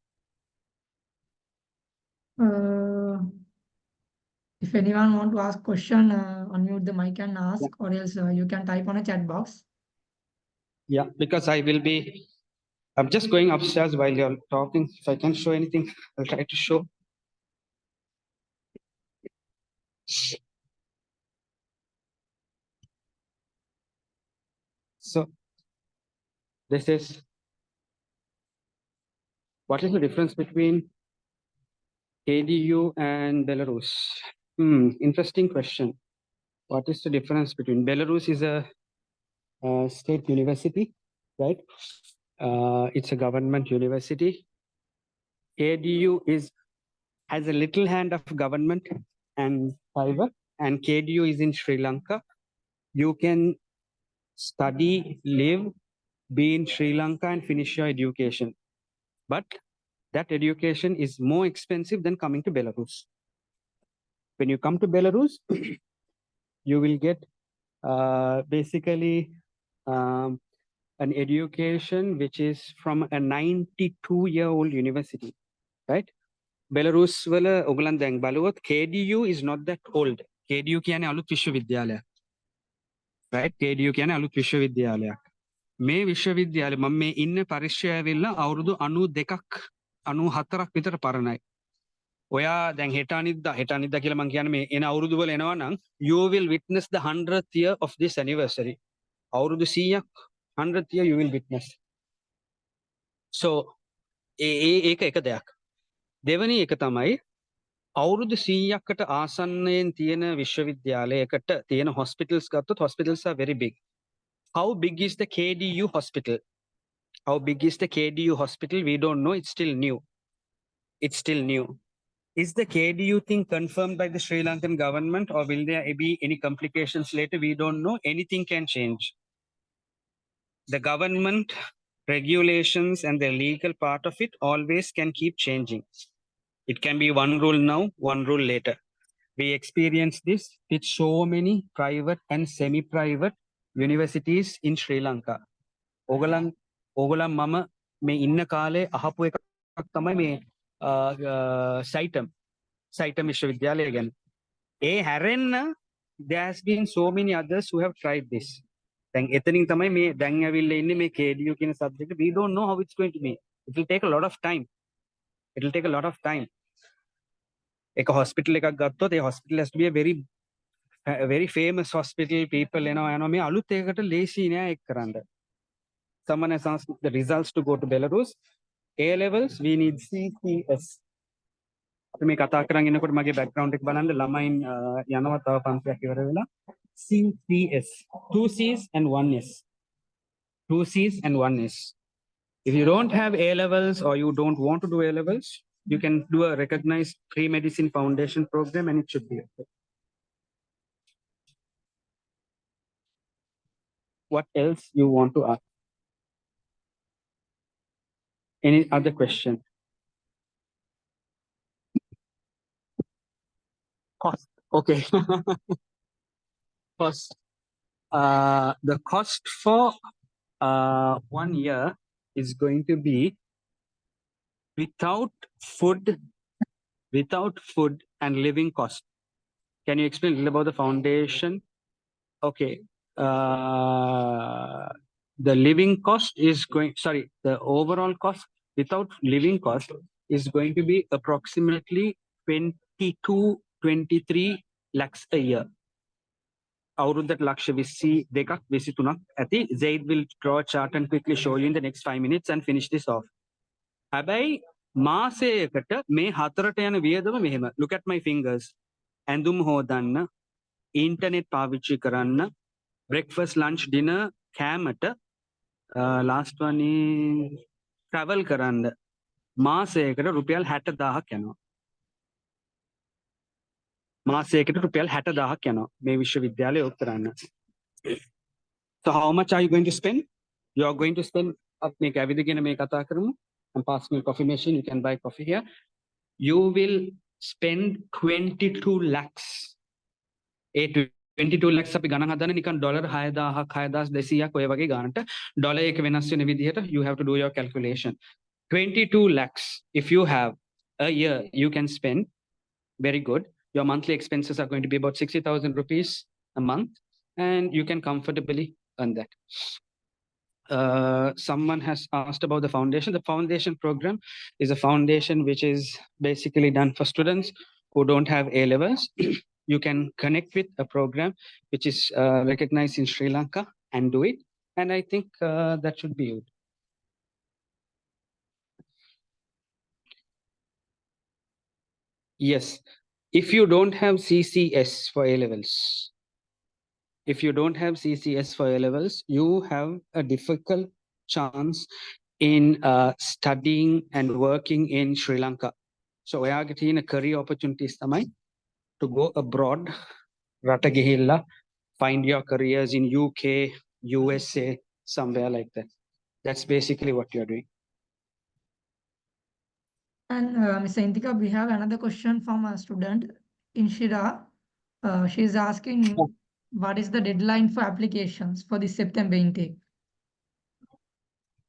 If anyone want to ask question, unmute the mic and ask, or else you can type on a chat box. Yeah, because I'm just going upstairs while you're talking. If I can show anything, I'll try to show. So this is, what is the difference between KDU and Belarus? Interesting question. What is the difference between Belarus is a state university, right? It's a government university. KDU has a little hand of government and private, and KDU is in Sri Lanka. You can study, live, be in Sri Lanka and finish your education. But that education is more expensive than coming to Belarus. When you come to Belarus, you will get basically an education which is from a 92-year-old university, right? Belarus wala ogalan දැන් බලුවොත් KDU is not that old. KDU කියන්නේ අලුත් විශ්වවිද්‍යාලයක්. Right? KDU කියන්නේ අලුත් විශ්වවිද්‍යාලයක්. මේ විශ්වවිද්‍යාලෙ මම මේ ඉන්න පරිශ්‍රය ඇවිල්ලා අවුරුදු 92ක් 94ක් විතර පරණයි. ඔයා දැන් හෙට අනිද්දා කියලා මම කියන්නේ මේ එන අවුරුදු වල එනවා නම් you will witness the 100th year of this anniversary. අවුරුදු 100ක් 100th year you will witness. So ඒක එක දෙයක්. දෙවැනි එක තමයි අවුරුදු 100කට ආසන්නයෙන් තියෙන විශ්වවිද්‍යාලයකට තියෙන hospitals ගත්තොත් hospitals are very big. How big is the KDU hospital? How big is the KDU hospital? We don't know. It's still new. It's still new. Is the KDU thing confirmed by the Sri Lankan government, or will there be any complications later? We don't know. Anything can change. The government regulations and the legal part of it always can keep changing. It can be one rule now, one rule later. We experience this with so many private and semi-private universities in Sri Lanka. ඕගලන් ඕගලන් මම මේ ඉන්න කාලේ අහපු එකක් තමයි මේ සයිටම් විශ්වවිද්‍යාලය ගැන. ඒ හැරෙන්න there has been so many others who have tried this. දැන් එතනින් තමයි මේ දැන් ඇවිල්ලා ඉන්නේ මේ KDU කියන subject. We don't know how it's going to be. It will take a lot of time. It will take a lot of time. එක hospital එකක් ගත්තොත් ඒ hospital has to be a very famous hospital. People යනවා මේ අලුත් එකකට ලේසි නෑ එක් කරන්න. Someone has asked the results to go to Belarus. A levels, we need CCS. අපි මේ කතා කරන් ඉන්නකොට මගේ background එක බලන්න ළමයින් යනවා තව පන්තියක් ඉවර වෙලා. CCS, 2 C's and 1 S. 2 C's and 1 S. If you don't have A levels or you don't want to do A levels, you can do a recognized pre-medicine foundation program and it should be okay. What else you want to ask? Any other question? Cost. Okay. Cost. The cost for 1 year is going to be without food and living cost. Can you explain a little about the foundation? Okay. The living cost is the overall cost without living cost is going to be approximately 22-23 lakhs a year. අවුරුද්දට ලක්ෂ 22ක් 23ක් ඇති. Zaid will draw a chart and quickly show you in the next 5 minutes and finish this off. හැබැයි මාසයකට මේ හතරට යන වියදම මෙහෙම. Look at my fingers. ඇඳුම් හොදන්න, internet පාවිච්චි කරන්න, breakfast, lunch, dinner, කෑමට, last one is travel කරන්න මාසයකට රුපියල් 60000ක් යනවා. මාසයකට රුපියල් 60000ක් යනවා මේ විශ්වවිද්‍යාලයේ ඔක් කරන්න. So how much are you going to spend? You are going to spend මේක ඇවිදගෙන මේ කතා කරමු. And pass me a coffee machine, you can buy coffee here. You will spend 22 lakhs. 22 lakhs අපි ගණන් හදන්න නිකන් ඩොලර් 6000ක් 6200ක් ඔය වගේ ගානට ඩොලර් එක වෙනස් වෙන විදිහට you have to do your calculation. 22 lakhs if you have a year you can spend. Very good. Your monthly expenses are going to be about 60,000 rupees a month and you can comfortably earn that. Someone has asked about the foundation. The foundation program is a foundation which is basically done for students who don't have A levels. You can connect with a program which is recognized in Sri Lanka and do it. And I think that should be it. Yes. If you don't have CCS for A levels, you have a difficult chance in studying and working in Sri Lanka. So ඔයාගේ තියෙන career opportunities තමයි to go abroad, රට ගිහිල්ලා find your careers in UK, USA, somewhere like that. That's basically what you're doing. And Ms. Intika, we have another question from a student, Inshira. She's asking, what is the deadline for applications for the September intake?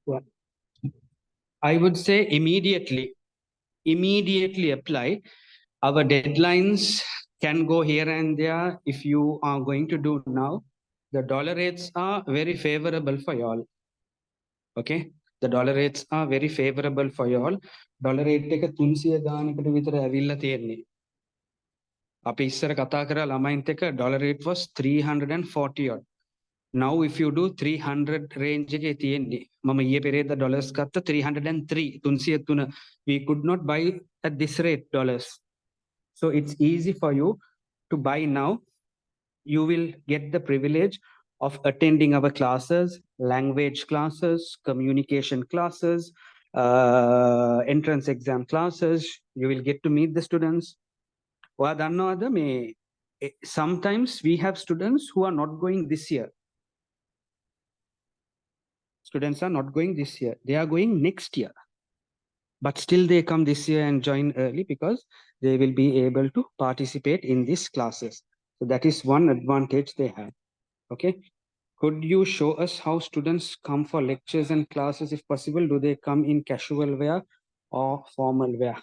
Well, I would say immediately apply. Our deadlines can go here and there. If you are going to do now, the dollar rates are very favorable for you all. Okay, the dollar rates are very favorable for you all. Dollar rate එක 300 ගානකට විතර ඇවිල්ලා තියෙන්නේ. අපි ඉස්සර කතා කරා ළමයින්ත් එක dollar rate was 340 odd. Now if you do 300 range එකේ තියෙන්නේ. මම ඊයේ පෙරේද dollars ගත්ත 303 303. We could not buy at this rate dollars. So it's easy for you to buy now. You will get the privilege of attending our classes, language classes, communication classes. entrance exam classes. You will get to meet the students. Sometimes we have students who are not going this year. Students are not going this year. They are going next year. But still they come this year and join early because they will be able to participate in these classes. So that is one advantage they have. Okay. Could you show us how students come for lectures and classes if possible? Do they come in casual wear or formal wear?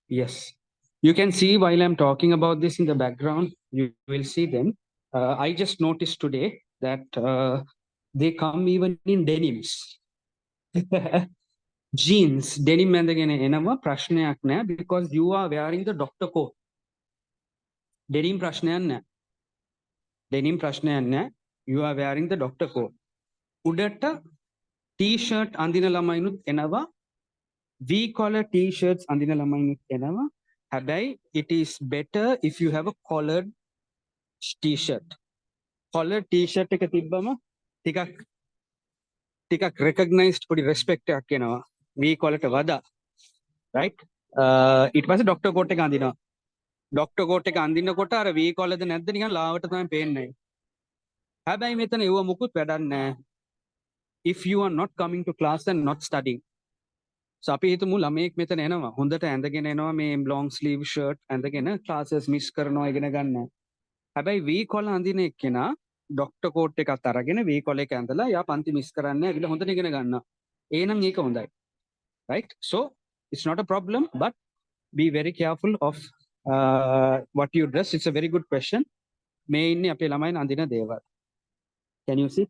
Yes. You can see while I'm talking about this in the background, you will see them. I just noticed today that they come even in denims. Jeans, denim ඇඳගෙන එනවා ප්‍රශ්නයක් නෑ because you are wearing the doctor coat. Denim ප්‍රශ්නයක් නෑ. Denim ප්‍රශ්නයක් නෑ. You are wearing the doctor coat. උඩට t-shirt අඳින ළමයිනුත් එනවා. V-collar t-shirts අඳින ළමයිනුත් එනවා. හැබැයි it is better if you have a collared t-shirt. Collared t-shirt එක තිබ්බම ටිකක් recognized පොඩි respect එකක් එනවා. V-collar ට වඩා. Right? ඊට පස්සේ doctor coat එක අඳිනවා. Doctor coat එක අඳිනකොට අර V-collar ද නැද්ද නිකන් ලාවට තමයි පේන්නේ. හැබැයි මෙතන ඒව මුකුත් වැඩක් නැහැ. If you are not coming to class and not studying. So අපි හිතමු ළමයෙක් මෙතන එනවා. හොඳට ඇඳගෙන එනවා මේ long sleeve shirt ඇඳගෙන classes miss කරනවා ඉගෙන ගන්න. හැබැයි V-collar අඳින එක්කෙනා doctor coat එකත් අරගෙන V-collar එක ඇඳලා යා පන්ති miss කරන්නේ නැහැ. හොඳට ඉගෙන ගන්නවා. එහෙනම් ඒක හොඳයි. Right? So it's not a problem, but be very careful of what you dress. It's a very good question. මේ ඉන්නේ අපේ ළමයි අඳින දේවල්. Can you see?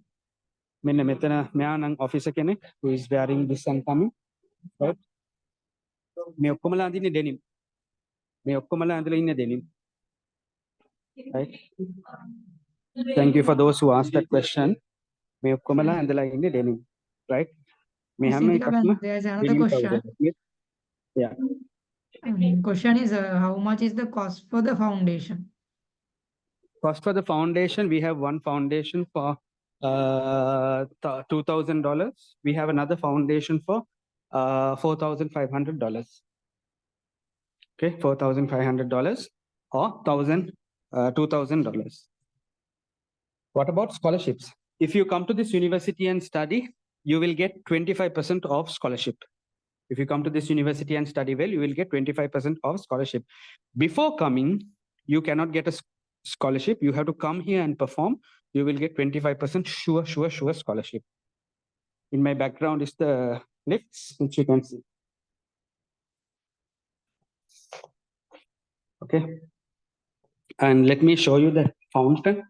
මෙන්න මෙතන මෙයා නම් officer කෙනෙක් who is wearing this and coming. Right? මේ ඔක්කොමලා අඳින්නේ denim. මේ ඔක්කොමලා ඇඳලා ඉන්නේ denim. Right? Thank you for those who asked that question. මේ ඔක්කොමලා ඇඳලා ඉන්නේ denim. Right? මේ හැම එකක්ම there is another question. Yeah. Question is how much is the cost for the foundation? Cost for the foundation, we have one foundation for $2,000. We have another foundation for $4,500. Okay, $4,500 or $2,000. What about scholarships? If you come to this university and study, you will get 25% of scholarship. If you come to this university and study well, you will get 25% of scholarship. Before coming, you cannot get a scholarship. You have to come here and perform. You will get 25% sure scholarship. In my background is the lifts, which you can see. Okay. And let me show you the fountain.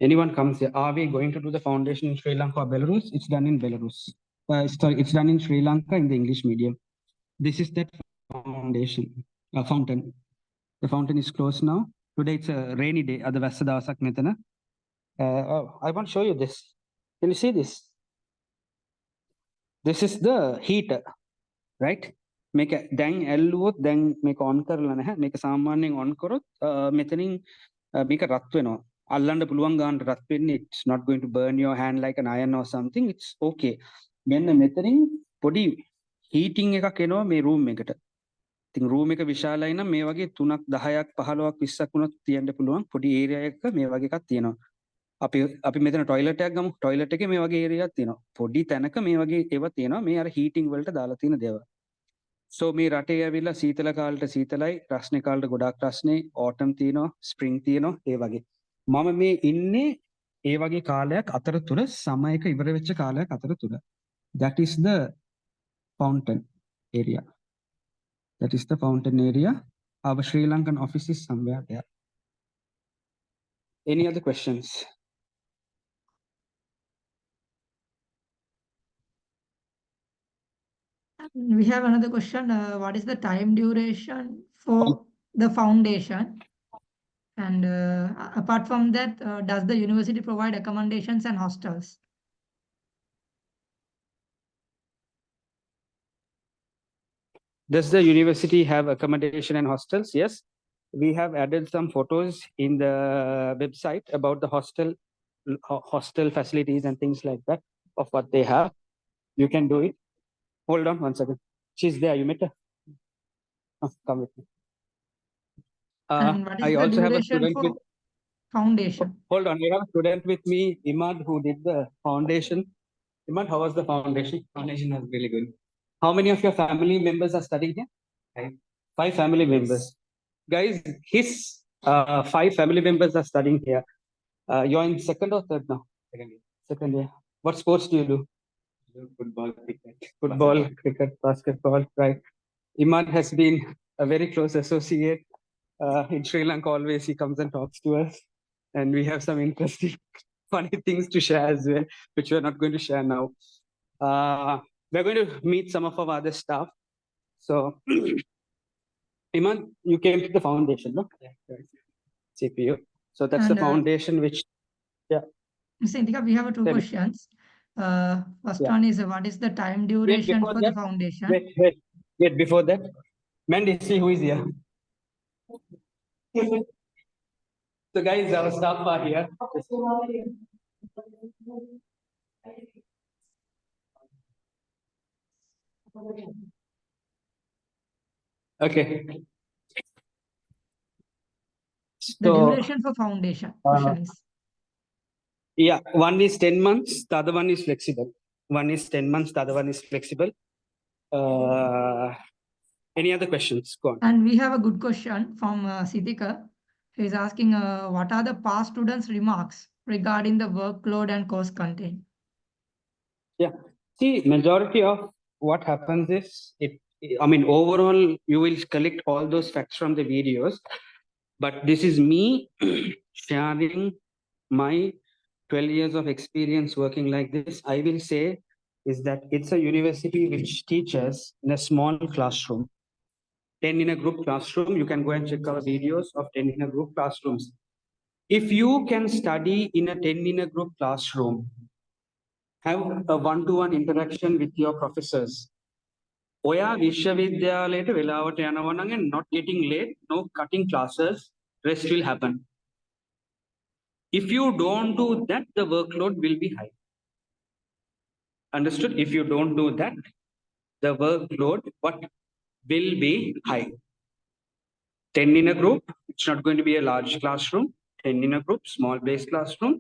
Anyone comes here, are we going to do the foundation in Sri Lanka or Belarus? It's done in Belarus. It's done in Sri Lanka in the English medium. This is that foundation, fountain. The fountain is closed now. Today it's a rainy day. I want to show you this. Can you see this? This is the heater, right? Make a dang elwood, then make on karlana, make a samaning on korot, methanic, make a ratweno. Allanda pulwangan ratpin, it's not going to burn your hand like an iron or something. It's okay. When the methering, podi heating a keno may room make it. Room එක විශාලයි නම් මේ වගේ 3ක් 10ක් 15ක් 20ක් වුණත් තියන්න පුළුවන් පොඩි ඒරියා එකක මේ වගේ එකක් තියෙනවා. අපි මෙතන টয়ලට් එකක් ගමු. টয়ලට් එකේ මේ වගේ ඒරියාවක් තියෙනවා. පොඩි තැනක මේ වගේ ඒවා තියෙනවා. මේ අර හීටින් වලට දාලා තියෙන දේවල්. So මේ රටේ ඇවිල්ලා සීතල කාලෙට සීතලයි, රස්නේ කාලෙට ගොඩාක් රස්නේ, autumn තියෙනවා, spring තියෙනවා, ඒ වගේ. මම මේ ඉන්නේ ඒ වගේ කාලයක් අතරතුර සමයක ඉවර වෙච්ච කාලයක් අතරතුර. That is the fountain area. That is the fountain area. Our Sri Lankan office is somewhere there. Any other questions? We have another question. What is the time duration for the foundation? And apart from that, does the university provide accommodations and hostels? Does the university have accommodation and hostels? Yes. We have added some photos in the website about the hostel facilities and things like that of what they have. You can do it. Hold on 1 second. She's there. You met her? Oh, come with me. And what is I the also have a duration student with. for foundation? Hold on. I have a student with me, Imad, who did the foundation. Imad, how was the foundation? Foundation was really good. How many of your family members are studying here? Five. 5 family members. Guys, his 5 family members are studying here. You're in second or third now? Second year. Second year. What sports do you do? Football, cricket. Football, cricket, basketball, right. Imad has been a very close associate in Sri Lanka. Always he comes and talks to us, and we have some interesting, funny things to share as well, which we're not going to share now. We're going to meet some of our other staff. So, Imad, you came to the foundation, no? Yeah. CPU. So that's the And foundation which, yeah. Ms. Indika, we have two Tell me. questions. First Yeah. one is what is the time Wait, duration before for that, the foundation? wait, before that. Mandy, see who is here. So guys, our staff are here. Okay. The So, duration for foundation question is. yeah, one is 10 months, the other one is flexible. One is 10 months, the other one is flexible. Any other questions? Go on. And we have a good question from Siddhika. He is asking what are the past students' remarks regarding the workload and course content? Yeah. See, majority of what happens is I mean, overall, you will collect all those facts from the videos, but this is me sharing my 12 years of experience working like this. I will say is that it's a university which teaches in a small classroom. 10 in a group classroom, you can go and check our videos of 10 in a group classrooms. If you can study in a 10 in a group classroom, have a one-to-one interaction with your professors. ඔයා විශ්වවිද්‍යාලයට වෙලාවට යනවා නම් and not getting late, no cutting classes, rest will happen. If you don't do that, the workload will be high. Understood? If you don't do that, the workload will be high. 10 in a group, it's not going to be a large classroom. 10 in a group, small base classroom.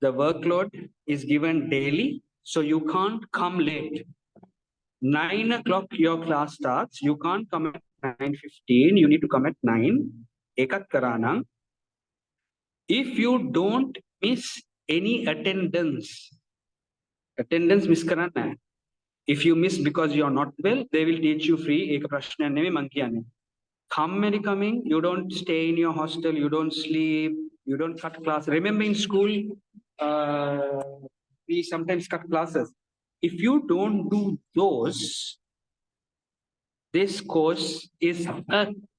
The workload is given daily, so you can't come late. 9 o'clock your class starts. You can't come at 9:15. You need to come at 9. Ekat karana. If you don't miss any attendance miss karana. If you miss because you are not well, they will teach you free. Eka prashna neme man kiyane. Coming, you don't stay in your hostel, you don't sleep, you don't cut class. Remember in school, we sometimes cut classes. If you don't do those, this course is a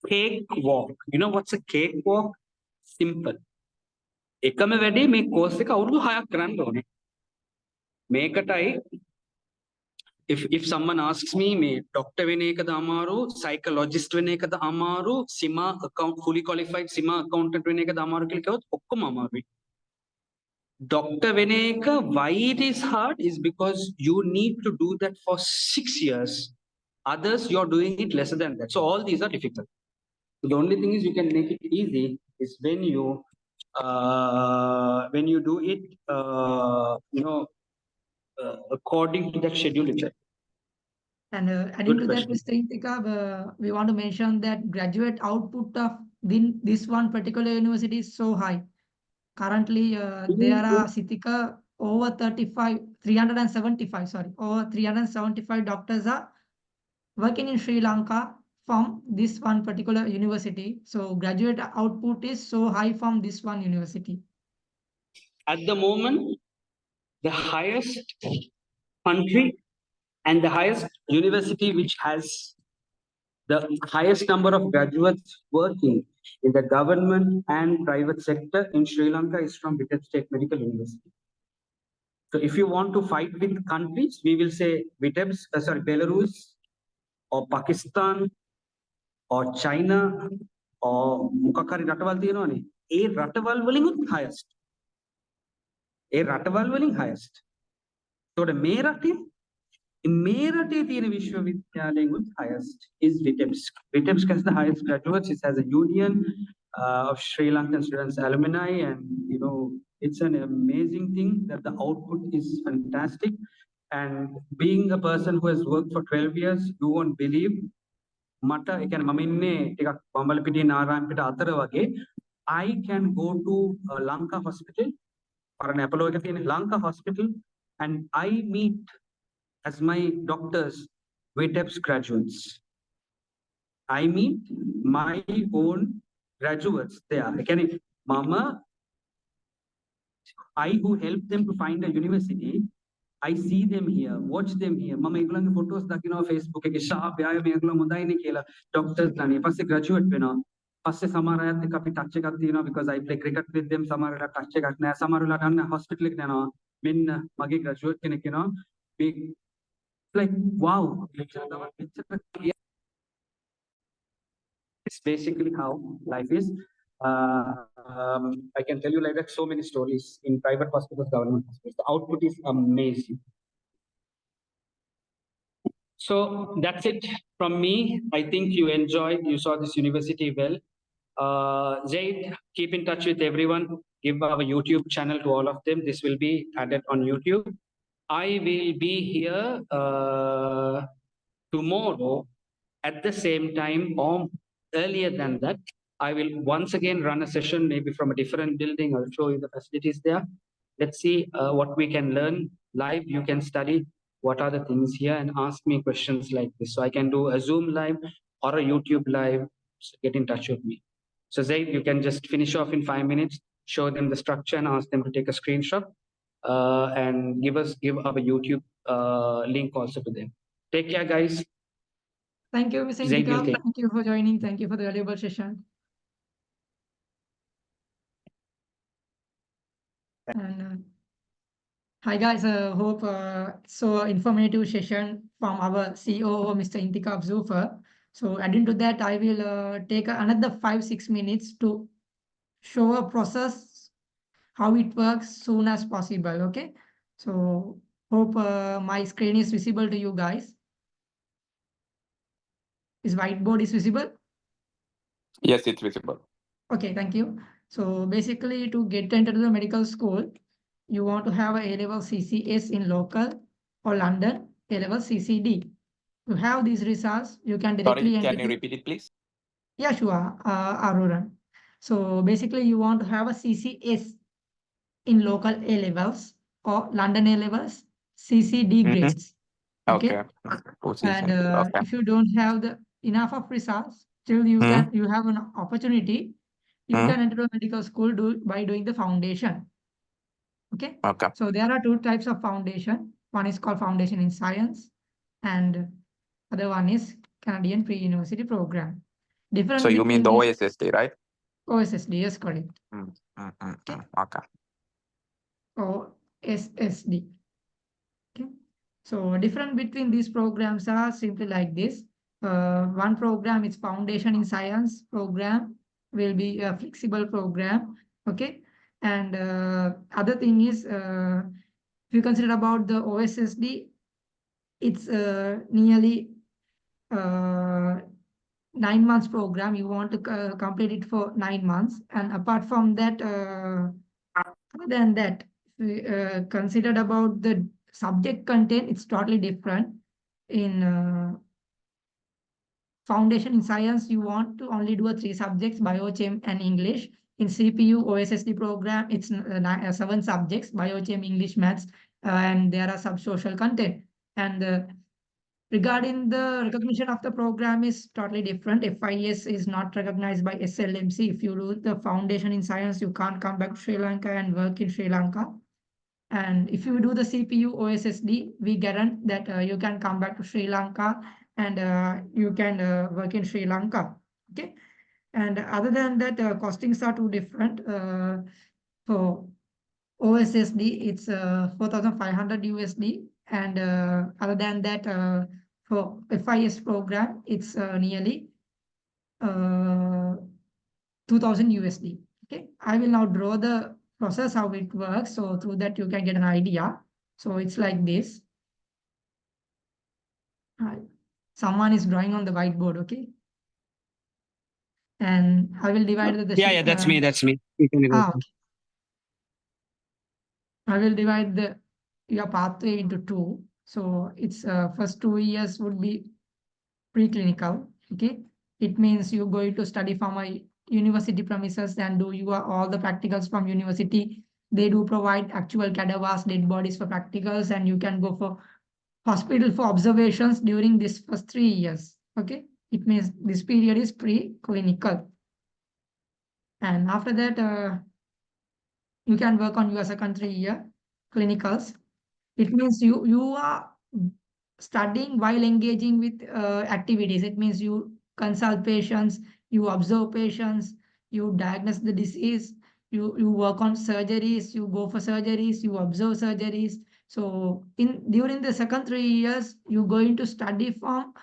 cakewalk. You know what's a cakewalk? Simple. එකම වැඩේ මේ course එක අවුරුදු 6ක් කරන්න ඕනේ. මේකටයි if someone asks me මේ doctor වෙන එකද අමාරු, psychologist වෙන එකද අමාරු, SIMA account fully qualified SIMA accountant වෙන එකද අමාරු කියලා කිව්වොත් ඔක්කොම අමාරුයි. Doctor වෙන එක why it is hard is because you need to do that for 6 years. Others you're doing it lesser than that. So all these are difficult. So the only thing is you can make it easy is when you do it according to that schedule itself. And adding to that, Mr. Intika, we want to mention that graduate output of this one particular university is so high. Currently, there are Sitika over 375 doctors are working in Sri Lanka from this one particular university. So graduate output is so high from this one university. At the moment, the highest country and the highest university which has the highest number of graduates working in the government and private sector in Sri Lanka is from Vitebsk State Medical University. So if you want to fight with countries, we will say Belarus or Pakistan or China or මොකක් හරි රටවල් තියෙනවනේ. ඒ රටවල් වලින් highest. ඒ රටවල් වලින් highest. So මේ රටේ මේ රටේ තියෙන විශ්වවිද්‍යාලයෙන් highest is Vitebsk. Vitebsk has the highest graduates. It has a union of Sri Lankan students alumni, and it's an amazing thing that the output is fantastic. And being a person who has worked for 12 years, you won't believe. මට ඒ කියන්නේ මම ඉන්නේ ටිකක් බම්බලපිටිය නාරායන්පිට අතර වගේ. I can go to Lanka Hospital, පරණ Apollo එක තියෙන Lanka Hospital, and I meet as my doctors Vitebsk graduates. I meet my own graduates there. ඒ කියන්නේ මම I who help them to find a university, I see them here, watch them here. මම ඒගොල්ලන්ගේ photos දකිනවා Facebook එකේ sharp එයා මේගොල්ලෝ හොඳයිනේ කියලා doctors ලානේ. ඊපස්සේ graduate වෙනවා. පස්සේ සමහර අයත් එක්ක අපි touch එකක් තියෙනවා because I play cricket with them. සමහර වෙලාවට touch එකක් නැහැ. සමහර වෙලාවට අන්න hospital එකට යනවා. මෙන්න මගේ graduate කෙනෙක් එනවා. Like wow. It's basically how life is. I can tell you like that so many stories in private hospitals, government hospitals. The output is amazing. So that's it from me. I think you enjoyed, you saw this university well. Zaid, keep in touch with everyone. Give our YouTube channel to all of them. This will be added on YouTube. I will be here tomorrow at the same time or earlier than that. I will once again run a session, maybe from a different building. I'll show you the facilities there. Let's see what we can learn live. You can study what are the things here and ask me questions like this. So I can do a Zoom live or a YouTube live. So get in touch with me. So Zaid, you can just finish off in 5 minutes, show them the structure and ask them to take a screenshot and give our YouTube link also to them. Take care, guys. Thank you, Mr. Zaid will Intika. take. Thank you for joining. Thank you for the valuable session. And hi guys, hope so informative session from our CEO, Mr. Intika Zufar. So adding to that, I will take another 5-6 minutes to show a process, how it works soon as possible. Okay. So hope my screen is visible to you guys. Is whiteboard is visible? Yes, it's visible. Okay, thank you. So basically to get into the medical school, you want to have a A-level CCS in local or London, A-level CCD. To have these results, you can directly Sorry, enter can you repeat it, please? Yeah, sure, Aruran. So basically you want to have a CCS in local A-levels or London A-levels, CCD grades. Okay. And if you don't have the enough of results, still you have an opportunity. You can enter a medical school by doing the foundation. Okay. So there are 2 types of foundation. One is called foundation in science, and other one is Canadian pre-university program. Different. So you mean the OSSD, right? OSSD, yes, correct. Okay. OSSD. Okay. So different between these programs are simply like this. One program is foundation in science program, will be a flexible program. Okay. And other thing is, if you consider about the OSSD, it's nearly 9 months program. You want to complete it for 9 months. And apart from that, other than that, considered about the subject content, it's totally different. In foundation in science, you want to only do 3 subjects, biochem and English. In CPU OSSD program, it's 7 subjects, biochem, English, maths, and there are some social content. And regarding the recognition of the program is totally different. FIS is not recognized by SLMC. If you do the foundation in science, you can't come back to Sri Lanka and work in Sri Lanka. And if you do the CPU OSSD, we guarantee that you can come back to Sri Lanka and you can work in Sri Lanka. Okay. And other than that, costings are too different. For OSSD, it's 4,500 USD. And other than that, for FIS program, it's nearly 2,000 USD. Okay. I will now draw the process, how it works. So through that, you can get an idea. So it's like this. Someone is drawing on the whiteboard, okay? And I will divide the Yeah, that's me. That's me. You can go. okay. I will divide your pathway into two. So it's first 2 years would be preclinical. Okay, it means you're going to study from a university premises and do all the practicals from university. They do provide actual cadavers, dead bodies for practicals, and you can go for hospital for observations during this first 3 years. Okay, it means this period is preclinical, and after that you can work on your second 3 year clinicals. It means you are studying while engaging with activities. It means you consult patients, you observe patients, you diagnose the disease, you work on surgeries, you go for surgeries, you observe surgeries. So during the second 3 years, you're going to study from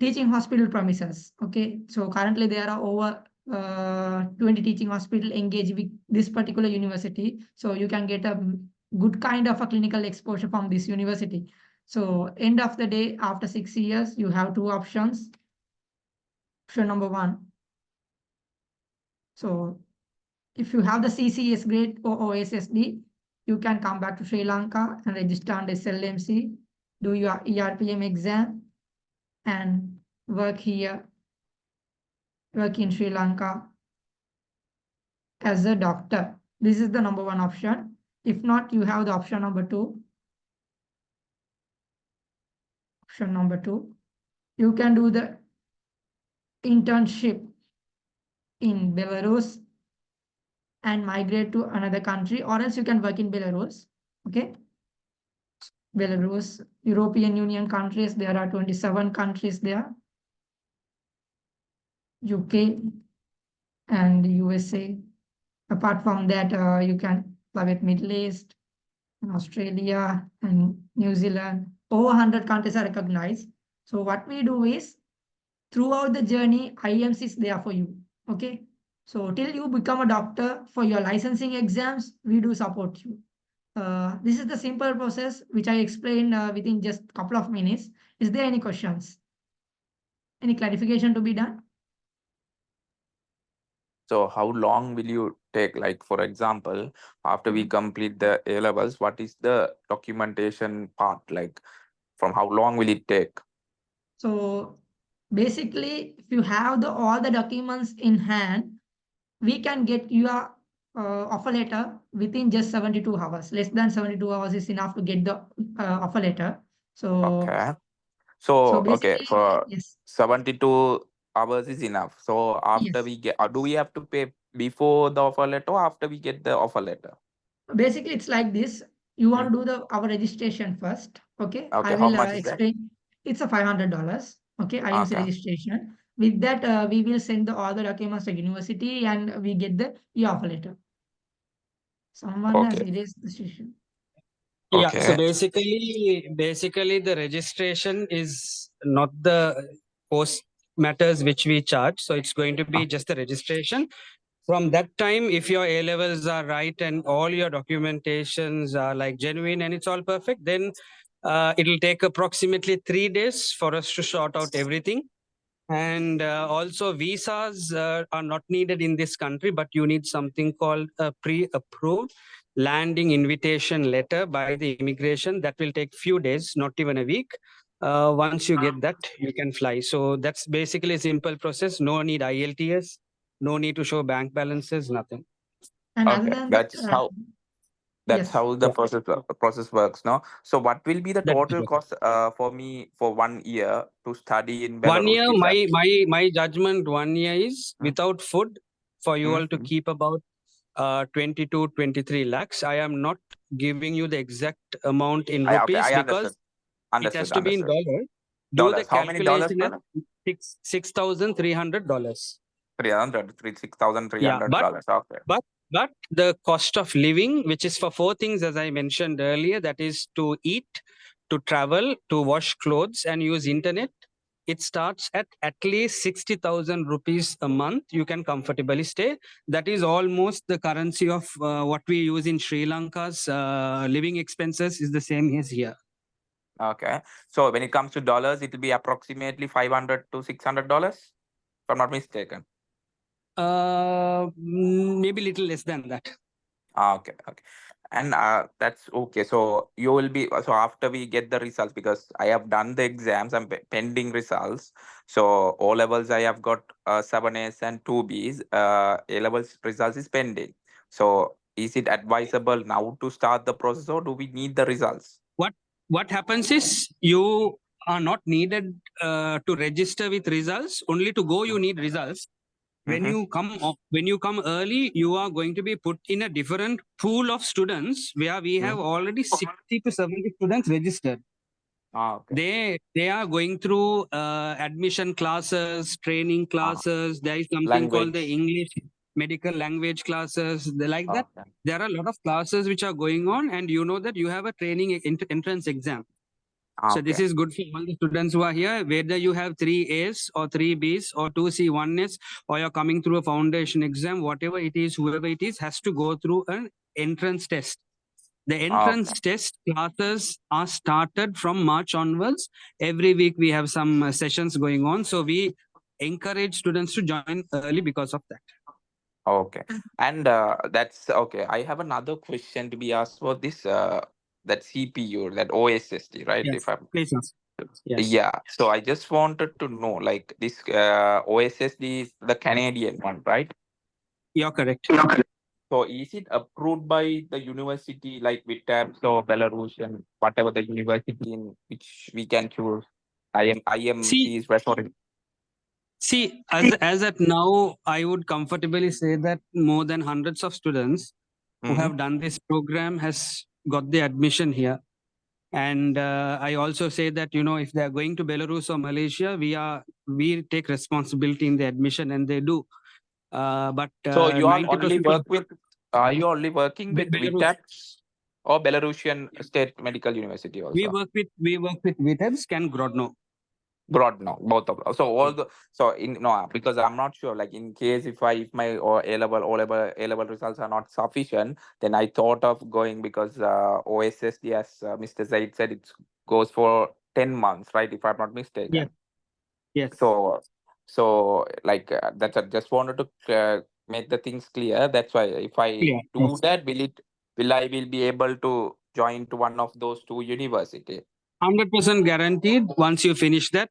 teaching hospital premises. Okay, so currently there are over 20 teaching hospital engaged with this particular university. So you can get a good kind of a clinical exposure from this university. So end of the day, after 6 years, you have two options. Option number one. So if you have the CCS grade or OSSD, you can come back to Sri Lanka and register on SLMC, do your ERPM exam and work here, work in Sri Lanka as a doctor. This is the number one option. If not, you have the option number two. Option number two, you can do the internship in Belarus and migrate to another country, or else you can work in Belarus. Okay. Belarus, European Union countries, there are 27 countries there. UK and USA. Apart from that, you can apply with Middle East, and Australia and New Zealand. Over 100 countries are recognized. So what we do is, throughout the journey, IMC is there for you. Okay. So till you become a doctor, for your licensing exams, we do support you. This is the simple process which I explained within just a couple of minutes. Is there any questions? Any clarification to be done? So how long will you take? Like, for example, after we complete the A levels, what is the documentation part? Like, from how long will it take? So basically, if you have all the documents in hand, we can get your offer letter within just 72 hours. Less than 72 hours is enough to get the offer letter. So, Okay. so So, okay, basically, for yes, 72 hours is enough. So after yes. we get, do we have to pay before the offer letter or after we get the offer letter? Basically, it's like this. You want Hmm. to do our registration first. Okay, I Okay, how will much is that? explain. It's a $500. Okay, IMC Okay. registration. With that, we will send all the documents to university and we get the offer letter. Someone has Okay. erased the session. Yeah. So Okay. basically, the registration is not the post matters which we charge. So it's going to be just the registration. From that time, if your A levels are right and all your documentations are like genuine and it's all perfect, then it'll take approximately 3 days for us to sort out everything. And also visas are not needed in this country, but you need something called a pre-approved landing invitation letter by the immigration. That will take few days, not even a week. Once you get that, you can fly. So that's basically a simple process. No need IELTS, no need to show bank balances, nothing. And other Okay. than that, That's yes. how the process works, no? So what will be the That's total it. cost for me for 1 year to study in 1 Belarus? year, Is that- my judgment 1 year is without food for you all to Mhm. keep about 20 to 23 lakhs. I am not giving you the exact amount in Okay, rupees I because it has to be in understood. dollars. Do the Dollars. How many dollars, calculation at brother? $6,300. 300, Yeah, $6,300. Okay. but the cost of living, which is for four things, as I mentioned earlier, that is to eat, to travel, to wash clothes, and use internet. It starts at least 60,000 rupees a month. You can comfortably stay. That is almost the currency of what we use in Sri Lanka's living expenses is the same as here. Okay. So when it comes to dollars, it will be approximately $500 to $600, if I'm not mistaken. Maybe little less than that. Okay, okay. And that's okay. So you will be so after we get the results, because I have done the exams, I'm pending results. So O levels I have got 7A's and 2B's. A levels results is pending. So is it advisable now to start the process, or do we need the results? What happens is you are not needed to register with results. Only to go you need results. When Mhm. when you come early, you are going to be put in a different pool of students where we have already 60 to 70 students registered. Okay. They are going through admission classes, training classes. There is something called the Language. English medical language classes. Like that, Okay. there are a lot of classes which are going on, and you know that you have a training entrance exam. So this Okay. is good for all the students who are here, whether you have 3A's or 3B's or 2C, 1S, or you're coming through a foundation exam, whatever it is, whoever it is, has to go through an entrance test. The entrance Okay. test classes are started from March onwards. Every week we have some sessions going on. So we encourage students to join early because of that. Okay. And that's okay. I have another question to be asked for this that CPU, that OSSD, right? Yes. If I'm Please ask. Yes. Yeah. So I just wanted to know, like this OSSD is the Canadian one, right? You're correct. So is it approved by the university like VTAPS or Belarusian, whatever the university in which we can choose? IMC is referring. See, as at now, I would comfortably say that more than hundreds of students who Mhm. have done this program has got the admission here. And I also say that, you know, if they are going to Belarus or Malaysia, we take responsibility in the admission, and they do. But So you all only 90% of work with, are you only working with Belarus, VTAPS or Belarusian State Medical University also? we work with VTEBS and Grodno. Grodno, both of them. So all the so in no, because I'm not sure. Like in case if my or A level results are not sufficient, then I thought of going, because OSSD, as Mr. Zaid said, it goes for 10 months, right? If I'm not Yes, mistaken. yes. So like that's I just wanted to make the things clear. That's why if I Clear. do that, will I will be able to join to one of those two university? 100% guaranteed. Once you finish that,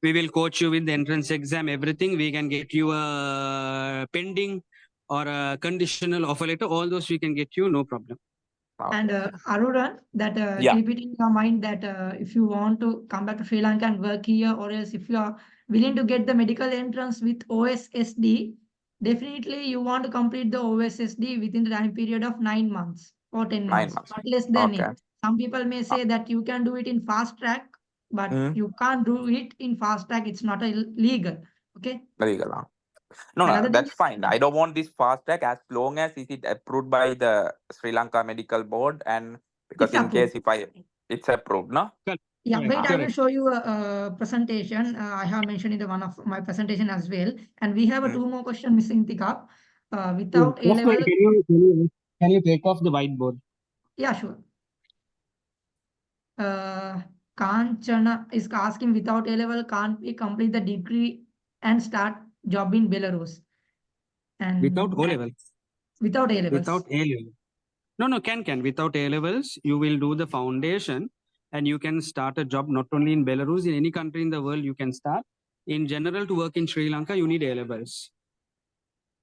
we will coach you with the entrance exam, everything. We can get you a pending or a conditional offer letter. All those we can get you, no problem. And Okay. Aruran, that Yeah. keep it in your mind that if you want to come back to Sri Lanka and work here, or else if you are willing to get the medical entrance with OSSD, definitely you want to complete the OSSD within the time period of 9 months or 10 9 months, months. not less than Okay. it. Some people may Uh, say that you can do it in fast track, but mm, you can't do it in fast track. It's not illegal. Okay. legal. No, no, Another thing that's is, fine. I don't want this fast track as long as it is approved by the Sri Lanka Medical Board, and because it's in approved. case if it's approved, no? Correct. Yeah, Correct. wait, I will Correct. show you a presentation. I have mentioned in the one of my presentation as well. And we have a Mm. two more question missing, Tika. Yeah. Without A Just wait. level, Can you take off the whiteboard? yeah, sure. Kanchana is asking without A level, can't we complete the degree and start job in Belarus? And Without O levels. without A levels. Without A levels. No, can. Without A levels, you will do the foundation and you can start a job not only in Belarus, in any country in the world you can start. In general, to work in Sri Lanka, you need A levels.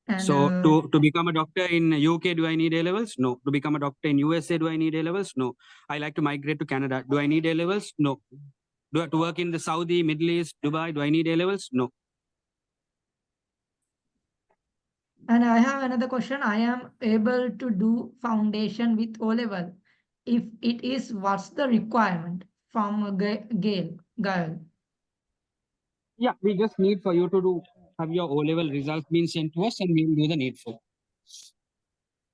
And So to become a doctor in UK, do I need A levels? No. To become a doctor in USA, do I need A levels? No. I like to migrate to Canada. Do I need A levels? No. To work in the Saudi, Middle East, Dubai, do I need A levels? No. And I have another question. I am able to do foundation with O level. If it is, what's the requirement from Gail? Yeah, we just need for you to have your O level results being sent to us, and we will do the needful.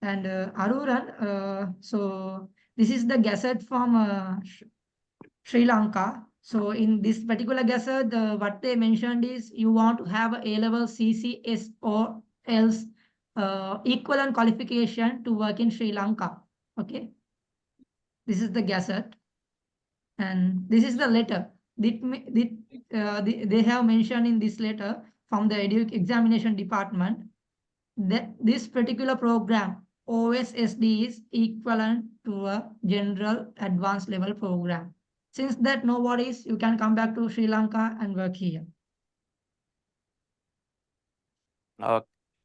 And Aruran, so this is the gazette from Sri Lanka. So in this particular gazette, what they mentioned is you want to have a A-level CCS or else equivalent qualification to work in Sri Lanka. Okay. This is the gazette. And this is the letter. They have mentioned in this letter from the examination department that this particular program, OSSD, is equivalent to a general advanced level program. Since that no worries, you can come back to Sri Lanka and work here.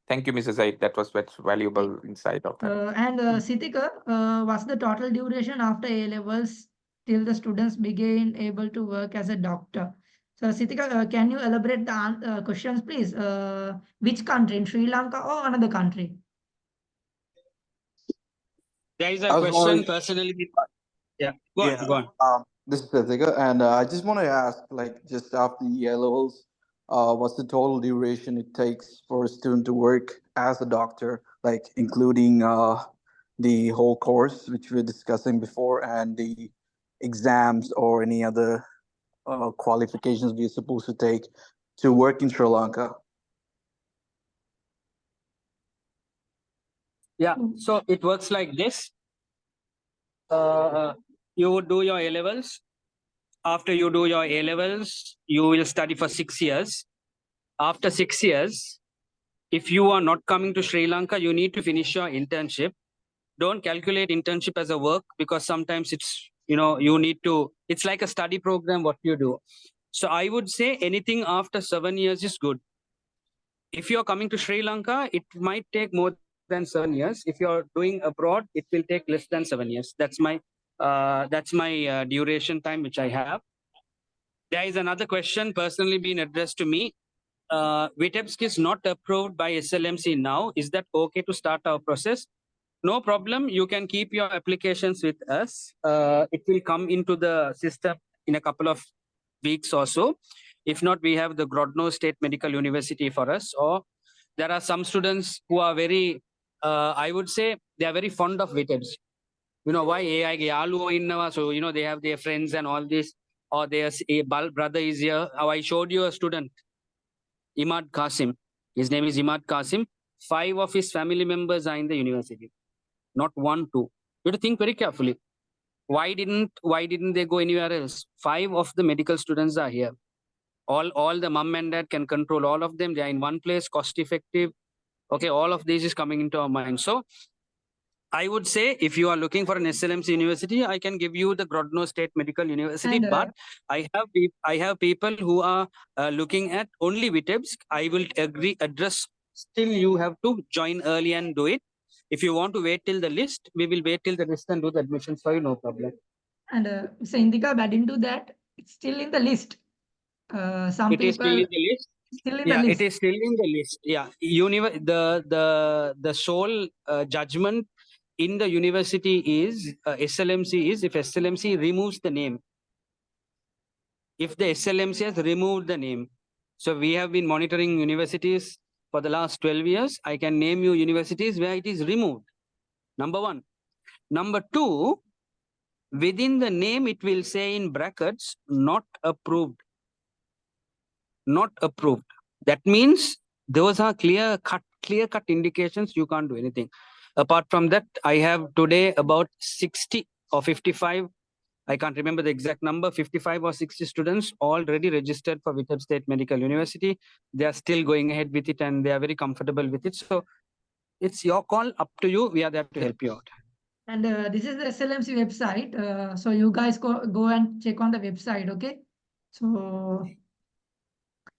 Thank you, Mrs. Said. That was much valuable insight of that. Sitika, what's the total duration after A levels till the students begin able to work as a doctor? So, Sitika, can you elaborate the questions, please? Which country, in Sri Lanka or another country? There is a I was question wondering- personally. Yeah, go on, go on. This is Pratika, and I just want to ask, like, just after the A levels, what's the total duration it takes for a student to work as a doctor, like including the whole course which we were discussing before, and the exams or any other qualifications we're supposed to take to work in Sri Lanka? Yeah, so it works like this. You would do your A levels. After you do your A levels, you will study for 6 years. After 6 years, if you are not coming to Sri Lanka, you need to finish your internship. Don't calculate internship as a work, because sometimes it's, you need to, it's like a study program what you do. So I would say anything after 7 years is good. If you're coming to Sri Lanka, it might take more than 7 years. If you're doing abroad, it will take less than 7 years. That's my duration time which I have. There is another question personally being addressed to me. Vitebsk is not approved by SLMC now. Is that okay to start our process? No problem. You can keep your applications with us. It will come into the system in a couple of weeks or so. If not, we have the Grodno State Medical University for us. Or there are some students who are very, I would say, they are very fond of Vitebsk. You know why? AI innava, so they have their friends and all this, or their brother is here. I showed you a student, Imad Qasim. His name is Imad Qasim. 5 of his family members are in the university, not 1, 2. You have to think very carefully. Why didn't they go anywhere else? 5 of the medical students are here. All the mom and dad can control all of them. They are in one place, cost effective. Okay, all of this is coming into our mind. So I would say if you are looking for an SLMC university, I can give you the Grodno State Medical University. And, but I have people who are looking at only Vitebsk. I will address. Still, you have to join early and do it. If you want to wait till the list, we will wait till the list and do the admissions for you. No problem. And so Indika, but into that, it's still in the list. Some It people is still in the list. Still in the list. It is still in the list. Yeah, the sole judgment in the university is SLMC is if SLMC removes the name. If the SLMC has removed the name, so we have been monitoring universities for the last 12 years. I can name you universities where it is removed. Number 1. Number 2, within the name it will say in brackets not approved. Not approved. That means those are clear cut indications you can't do anything. Apart from that, I have today about 60 or 55, I can't remember the exact number, 55 or 60 students already registered for Vitebsk State Medical University. They are still going ahead with it and they are very comfortable with it. So it's your call, up to you. We are there to help you out. And this is the SLMC website. So you guys go and check on the website, okay? So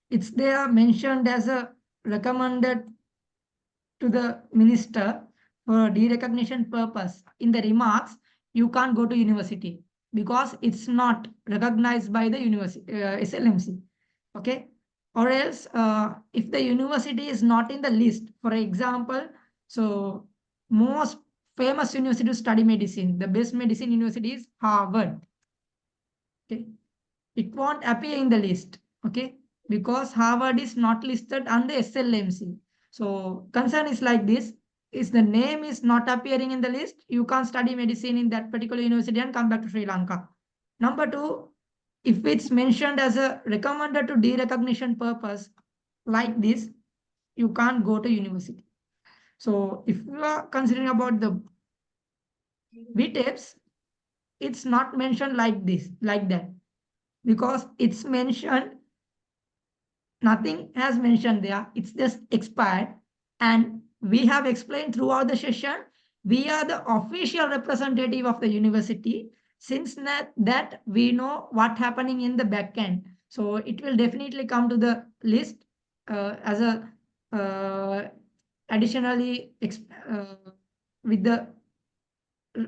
it's there mentioned as a recommended to the minister for derecognition purpose. In the remarks, you can't go to university because it's not recognized by the university SLMC. Okay, or else if the university is not in the list, for example, so most famous university to study medicine, the best medicine university is Harvard. Okay, it won't appear in the list. Okay, because Harvard is not listed under SLMC. So concern is like this: is the name is not appearing in the list, you can't study medicine in that particular university and come back to Sri Lanka. Number 2, if it's mentioned as a recommended to derecognition purpose like this, you can't go to university. So if you are considering about the VTEPs, it's not mentioned like this, like that, because it's mentioned, nothing has mentioned there. It's just expired. And we have explained throughout the session, we are the official representative of the university. Since that we know what happening in the back end. So it will definitely come to the list as a additionally with the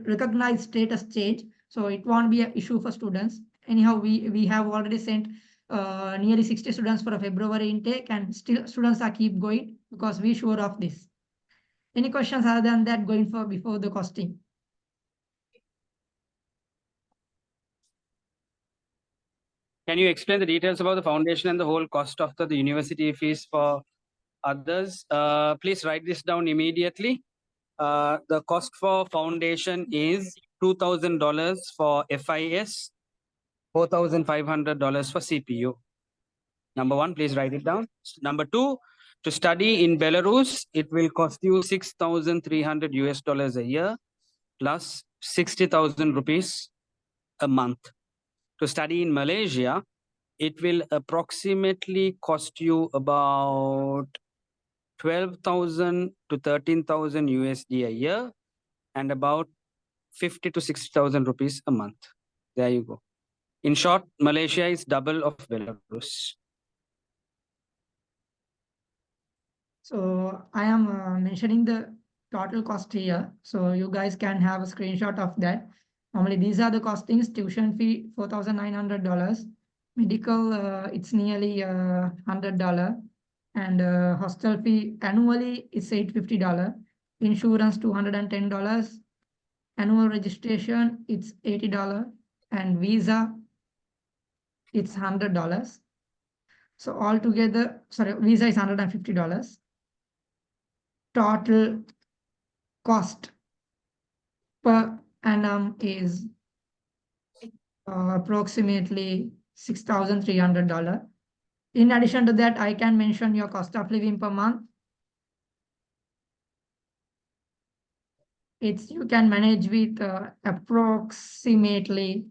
recognized status change. So it won't be an issue for students. Anyhow, we have already sent nearly 60 students for a February intake, and still students are keep going because we sure of this. Any questions other than that going for before the costing? Can you explain the details about the foundation and the whole cost of the university fees for others? Please write this down immediately. The cost for foundation is $2,000 for FIS, $4,500 for CPU. Number one, please write it down. Number two, to study in Belarus, it will cost you 6,300 US dollars a year plus 60,000 rupees a month. To study in Malaysia, it will approximately cost you about 12,000 to 13,000 USD a year and about 50 to 60,000 rupees a month. There you go. In short, Malaysia is double of Belarus. So I am mentioning the total cost here. So you guys can have a screenshot of that. Normally, these are the costings. Tuition fee, $4,900. Medical, it's nearly $100. And hostel fee annually is $850. Insurance, $210. Annual registration, it's $80. And visa, it's $100. So altogether, sorry, visa is $150. Total cost per annum is approximately $6,300. In addition to that, I can mention your cost of living per month. You can manage with approximately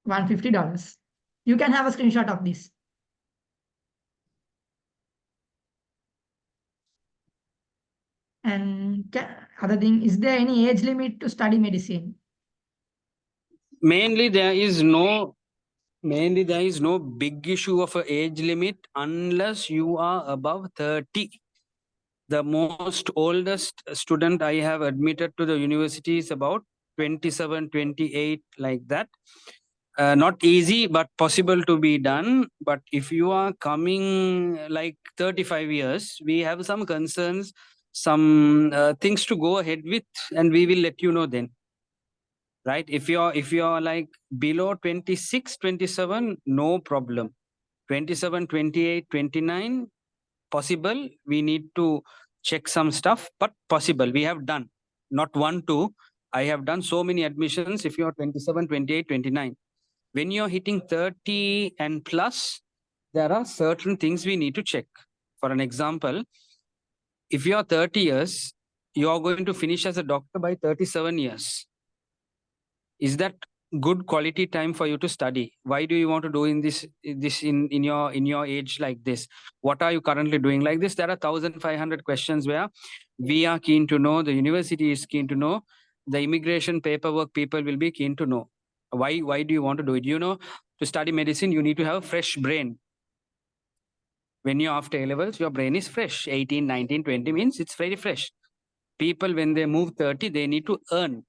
$150. You can have a screenshot of this. And other thing, is there any age limit to study medicine? Mainly, there is no big issue of an age limit unless you are above 30. The most oldest student I have admitted to the university is about 27, 28, like that. Not easy, but possible to be done. But if you are coming like 35 years, we have some concerns, some things to go ahead with, and we will let you know then. Right? If you're like below 26, 27, no problem. 27, 28, 29, possible. We need to check some stuff, but possible. We have done not one, two. I have done so many admissions. If you're 27, 28, 29, when you're hitting 30 and plus, there are certain things we need to check. For an example, if you're 30 years, you're going to finish as a doctor by 37 years. Is that good quality time for you to study? Why do you want to do in your age like this? What are you currently doing like this? There are 1,500 questions where we are keen to know, the university is keen to know, the immigration paperwork people will be keen to know. Why do you want to do it? You know, to study medicine, you need to have a fresh brain. When you're after A levels, your brain is fresh. 18, 19, 20 means it's very fresh. People, when they move 30, they need to earn.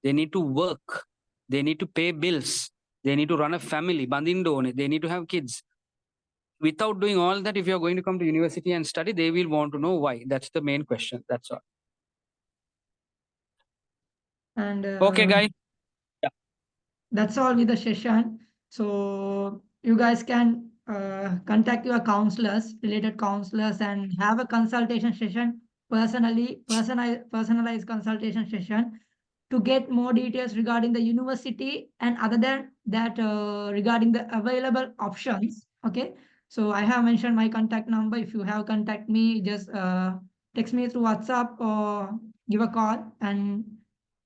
They need to work. They need to pay bills. They need to run a family. Bandindone. They need to have kids. Without doing all that, if you're going to come to university and study, they will want to know why. That's the main question. That's all. And Okay, guys. that's all with the session. So you guys can contact your counselors, related counselors, and have a consultation session personalized consultation session to get more details regarding the university, and other than that, regarding the available options. Okay. So I have mentioned my contact number. If you have contact me, just text me through WhatsApp or give a call, and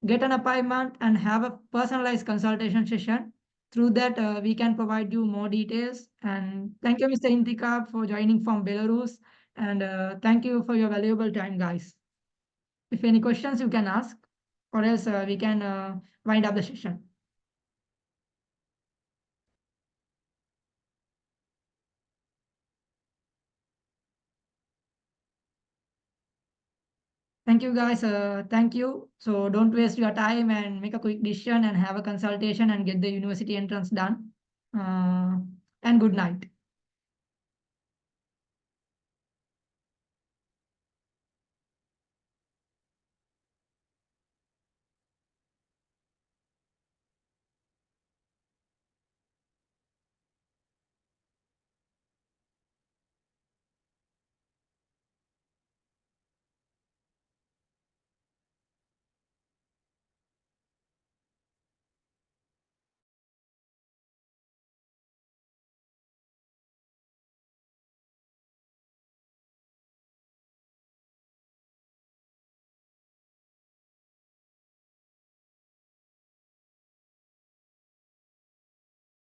get an appointment and have a personalized consultation session. Through that, we can provide you more details. And thank you, Mr. Intikab, for joining from Belarus. And thank you for your valuable time, guys. If any questions, you can ask, or else we can wind up the session. Thank you, guys. Thank you. So don't waste your time and make a quick decision and have a consultation and get the university entrance done. And good night.